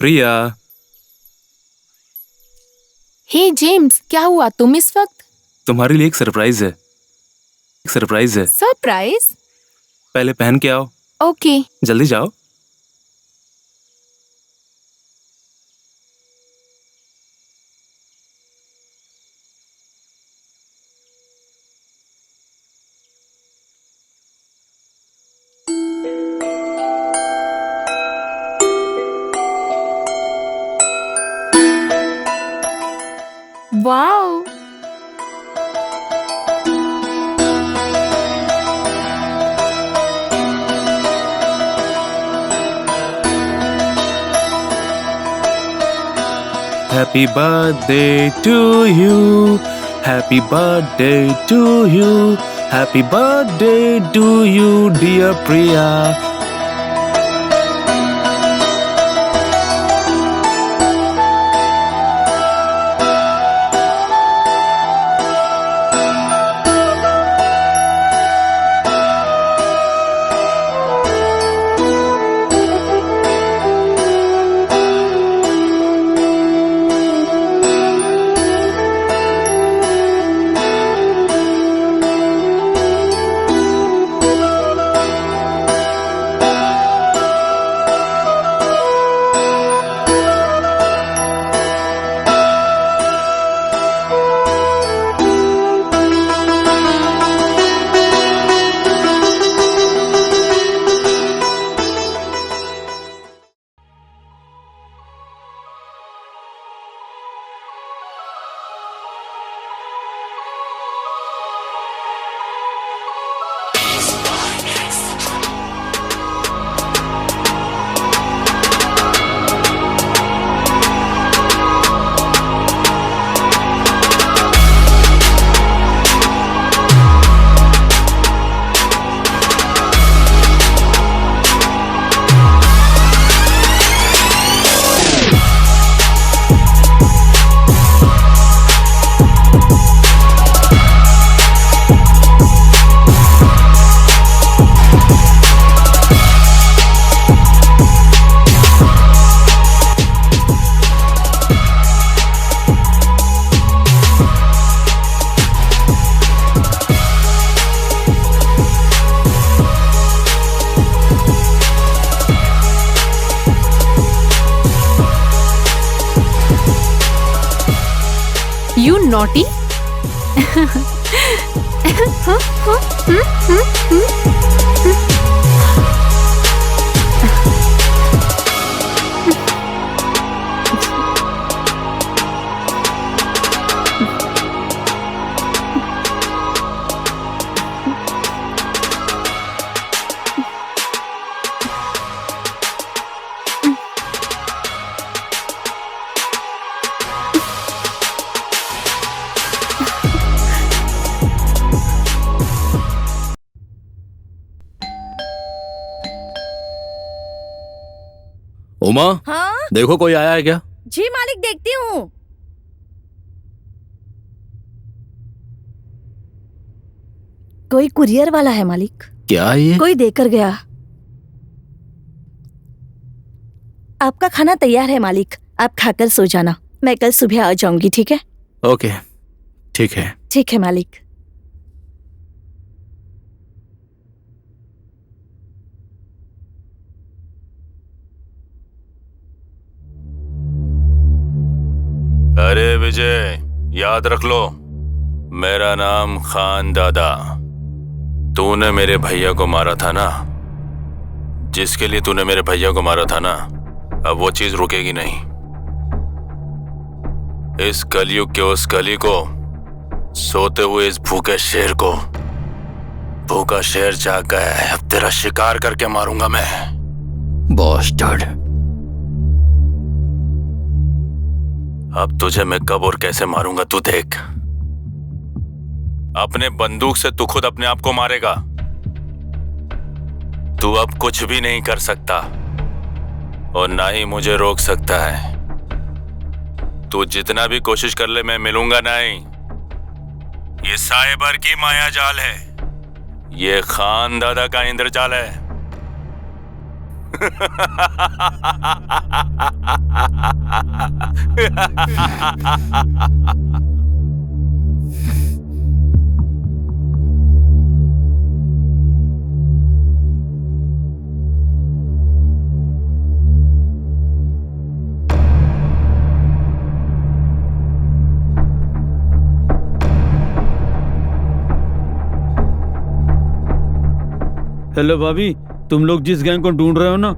प्रिया। हे जेम्स, क्या हुआ तुम इस वक्त? तुम्हारे लिए एक सरप्राइज है। एक सरप्राइज है। सरप्राइज? पहले पहन के आओ। ओके। जल्दी जाओ। Wow. Happy birthday to you. Happy birthday to you. Happy birthday to you, dear Priya. You naughty? Uma, हाँ? देखो कोई आया है क्या? जी मालिक, देखती हूँ। कोई कुरियर वाला है मालिक। क्या है ये? कोई देकर गया। आपका खाना तैयार है मालिक, आप खाकर सो जाना। मैं कल सुबह आ जाऊंगी, ठीक है? ओके, ठीक है। ठीक है मालिक। अरे विजय, याद रख लो, मेरा नाम खान दादा। तूने मेरे भैया को मारा था ना, जिसके लिए तूने मेरे भैया को मारा था ना, अब वो चीज रुकेगी नहीं। इस कलयुग के उस कली को, सोते हुए इस भूखे शेर को, भूखा शेर जाग गया है, अब तेरा शिकार करके मारूंगा मैं। बॉस्टर्ड। अब तुझे मैं कब और कैसे मारूंगा तू देख। अपने बंदूक से तू खुद अपने आप को मारेगा। तू अब कुछ भी नहीं कर सकता और ना ही मुझे रोक सकता है। तू जितना भी कोशिश कर ले, मैं मिलूंगा नहीं। ये साइबर की माया जाल है, ये खान दादा का इंद्रजाल है। हेलो भाभी, तुम लोग जिस गैंग को ढूंढ रहे हो ना,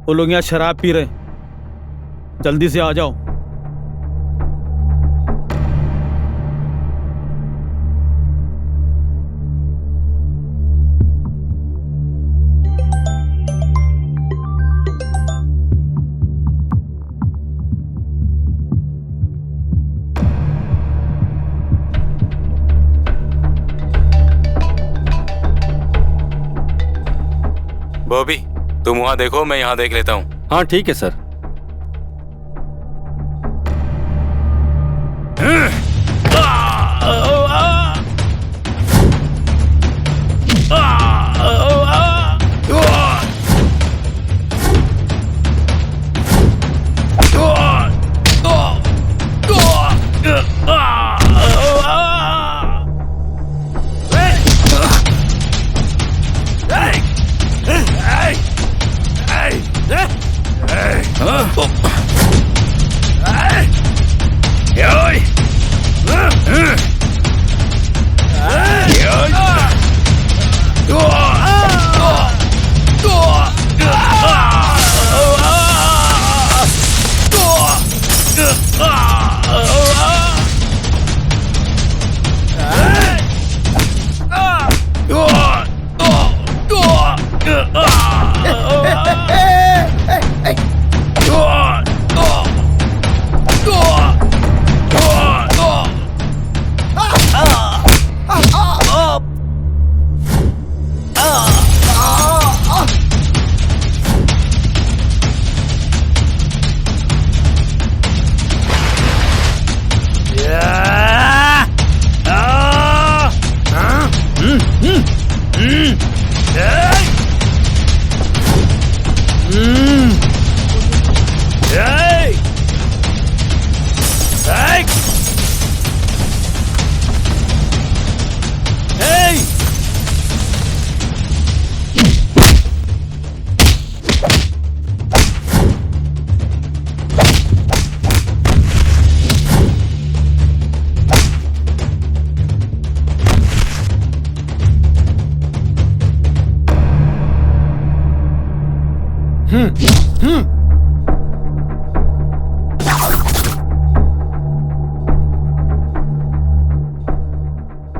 वो लोग यहाँ शराब पी रहे, जल्दी से आ जाओ। बॉबी, तुम वहां देखो, मैं यहाँ देख लेता हूँ। हाँ ठीक है सर।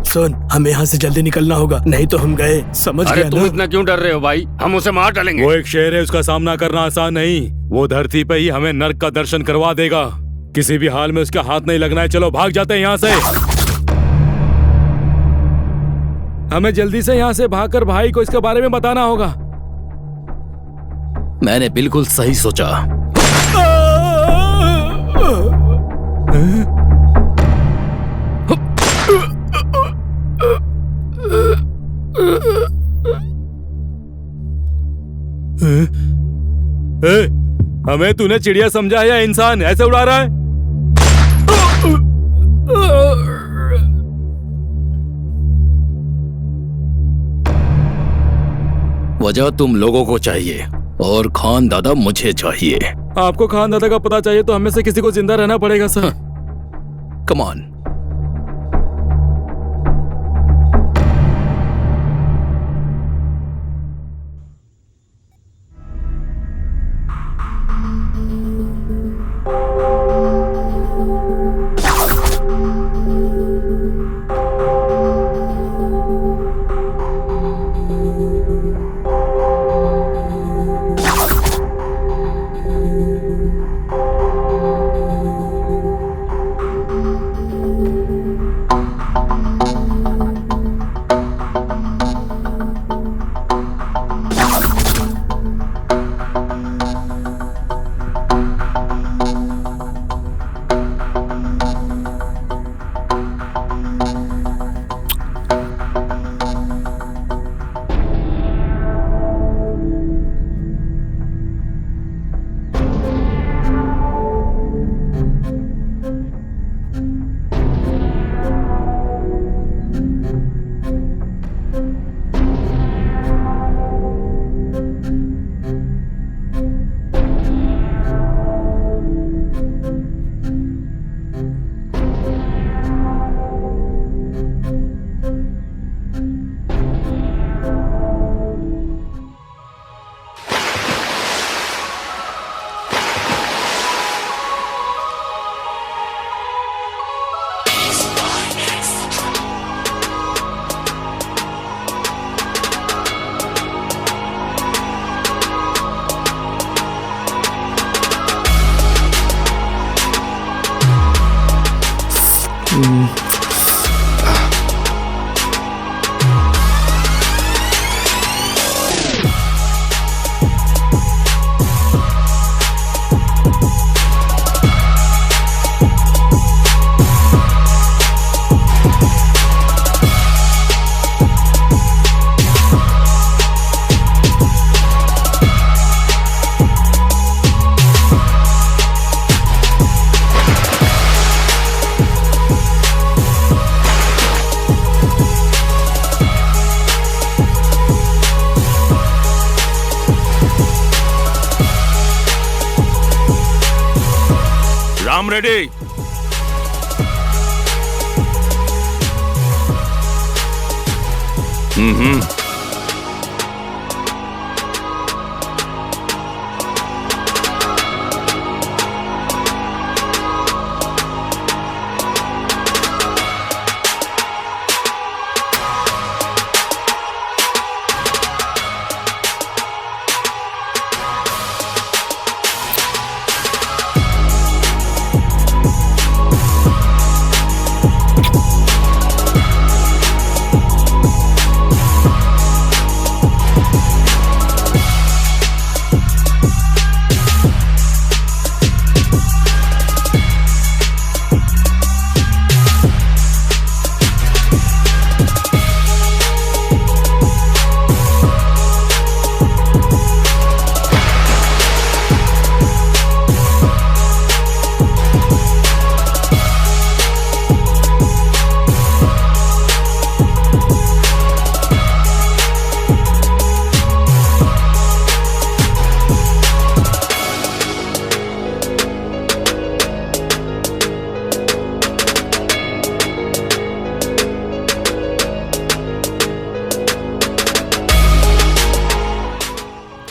सुन, हमें यहाँ से जल्दी निकलना होगा, नहीं तो हम गए। समझ गया ना? तुम इतना क्यों डर रहे हो भाई? हम उसे मार डालेंगे। वो एक शेर है, उसका सामना करना आसान नहीं। वो धरती पे ही हमें नर्क का दर्शन करवा देगा। किसी भी हाल में उसका हाथ नहीं लगना है। चलो भाग जाते हैं यहाँ से। हमें जल्दी से यहाँ से भागकर भाई को इसके बारे में बताना होगा। मैंने बिल्कुल सही सोचा। हमें तूने चिड़िया समझा है या इंसान? ऐसे उड़ा रहा है? वजह तुम लोगों को चाहिए और खान दादा मुझे चाहिए। आपको खान दादा का पता चाहिए तो हमें से किसी को जिंदा रहना पड़ेगा sir. Come on. Ram ready.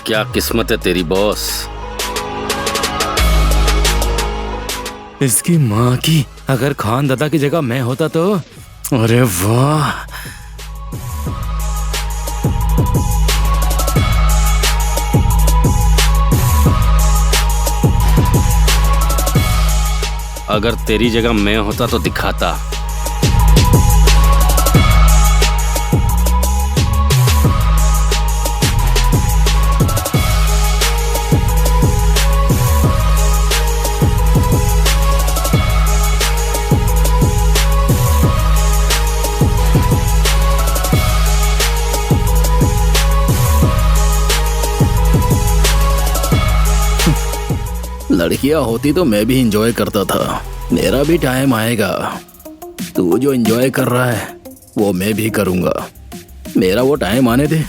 क्या किस्मत है तेरी बॉस। इसकी माँ की, अगर खान दादा की जगह मैं होता तो, अरे वाह। अगर तेरी जगह मैं होता तो दिखाता। लड़कियां होती तो मैं भी एंजॉय करता था। मेरा भी टाइम आएगा। तू जो एंजॉय कर रहा है वो मैं भी करूंगा। मेरा वो टाइम आने दे।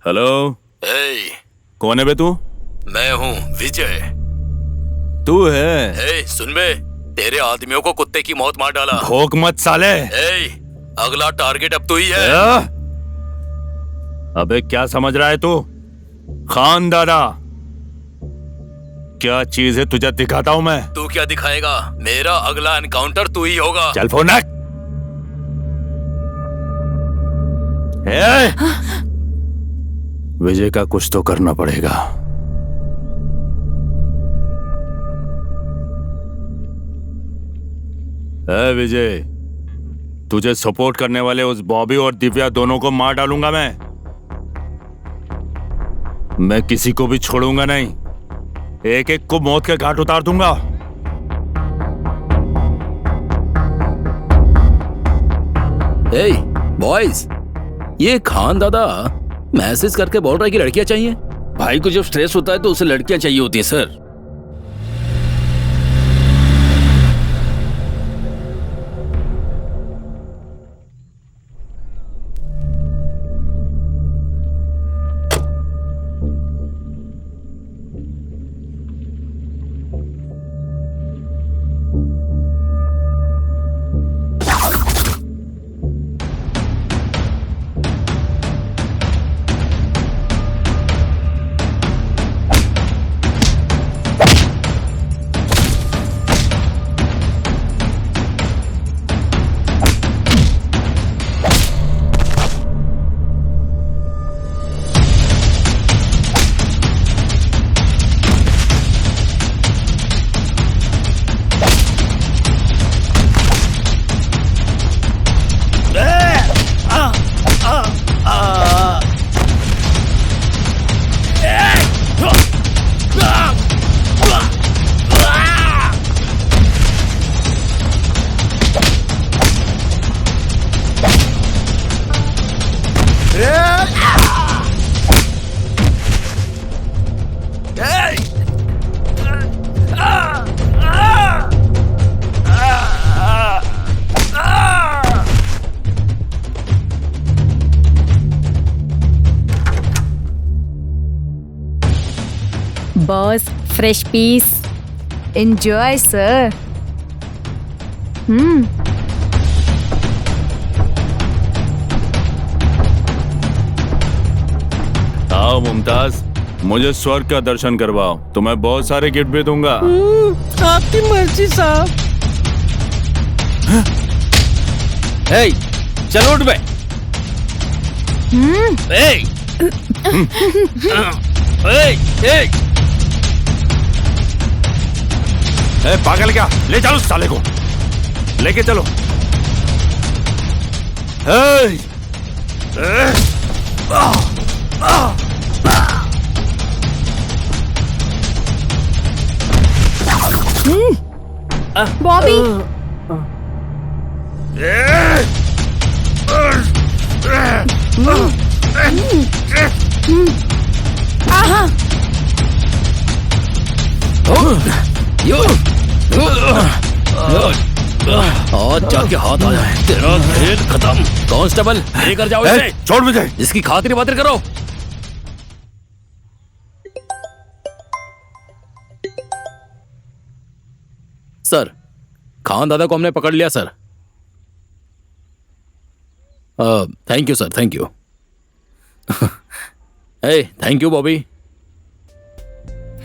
हेलो। कौन है बे तू? मैं हूँ विजय। तू है? सुन बे, तेरे आदमियों को कुत्ते की मौत मार डाला। भोंक मत साले। अगला टारगेट अब तू ही है। अबे क्या समझ रहा है तू? खान दादा क्या चीज है तुझे दिखाता हूँ मैं। तू क्या दिखाएगा? मेरा अगला एनकाउंटर तू ही होगा। चल फोन रख। विजय का कुछ तो करना पड़ेगा। विजय, तुझे सपोर्ट करने वाले उस बॉबी और दिव्या दोनों को मार डालूंगा मैं किसी को भी छोड़ूंगा नहीं। एक एक को मौत के घाट उतार दूंगा। बॉयज, ये खान दादा मैसेज करके बोल रहा है कि लड़कियां चाहिए। भाई को जब स्ट्रेस होता है तो उसे लड़कियां चाहिए होती हैं sir. Boss, fresh piece. Enjoy sir. आओ मुमताज, मुझे स्वर्ग का दर्शन करवाओ, तो मैं बहुत सारे गिफ्ट भी दूंगा। आपकी मर्जी साहब। चलो उठ बे। पागल क्या? ले चलो उस साले को, लेके चलो। बॉबी, आज जाके हाथ आ जाए, तेरा खेल खत्म। कांस्टेबल, लेकर जाओ इसे। छोड़ मुझे। इसकी खातिर बातें करो। सर, खान दादा को हमने पकड़ लिया sir. Thank you sir, thank you. Thank you Bobby.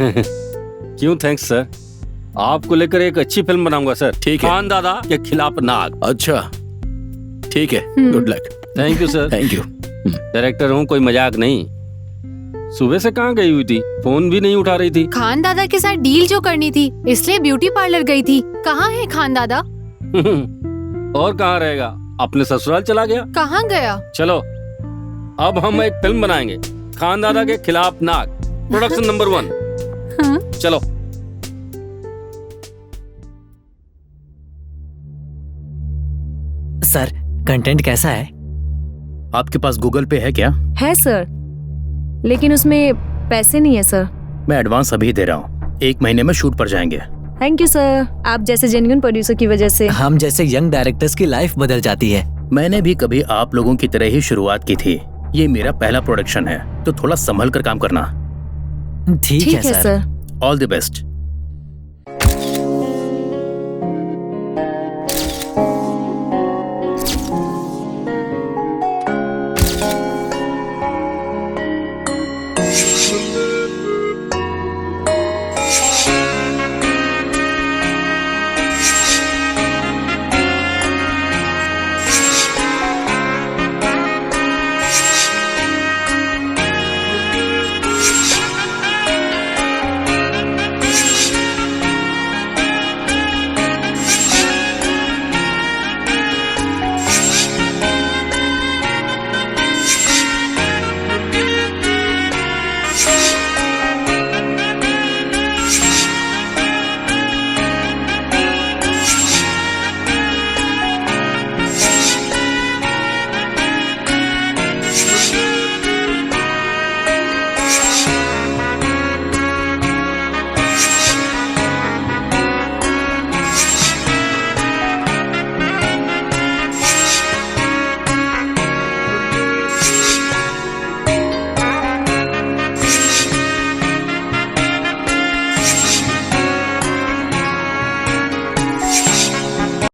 क्यों थैंक्स सर, आपको लेकर एक अच्छी फिल्म बनाऊंगा सर। ठीक है। खान दादा के खिलाफ नाग। अच्छा ठीक है, good luck. Thank you sir. Thank you. Director हूँ, कोई मजाक नहीं। सुबह से कहाँ गई हुई थी, फोन भी नहीं उठा रही थी। खान दादा के साथ डील जो करनी थी, इसलिए ब्यूटी पार्लर गई थी। कहाँ है खान दादा? और कहाँ रहेगा, अपने ससुराल चला गया। कहाँ गया? चलो अब हम एक फिल्म बनाएंगे, खान दादा के खिलाफ नाग, प्रोडक्शन नंबर 1। चलो। सर, कंटेंट कैसा है? आपके पास गूगल पे है क्या? है सर, लेकिन उसमें पैसे नहीं है सर। मैं एडवांस अभी दे रहा हूँ, 1 महीने में शूट पर जाएंगे। थैंक यू सर, आप जैसे जेन्युइन प्रोड्यूसर की वजह से हम जैसे यंग डायरेक्टर्स की लाइफ बदल जाती है। मैंने भी कभी आप लोगों की तरह ही शुरुआत की थी, ये मेरा पहला प्रोडक्शन है, तो थोड़ा संभल कर काम करना। ठीक है सर। All the best.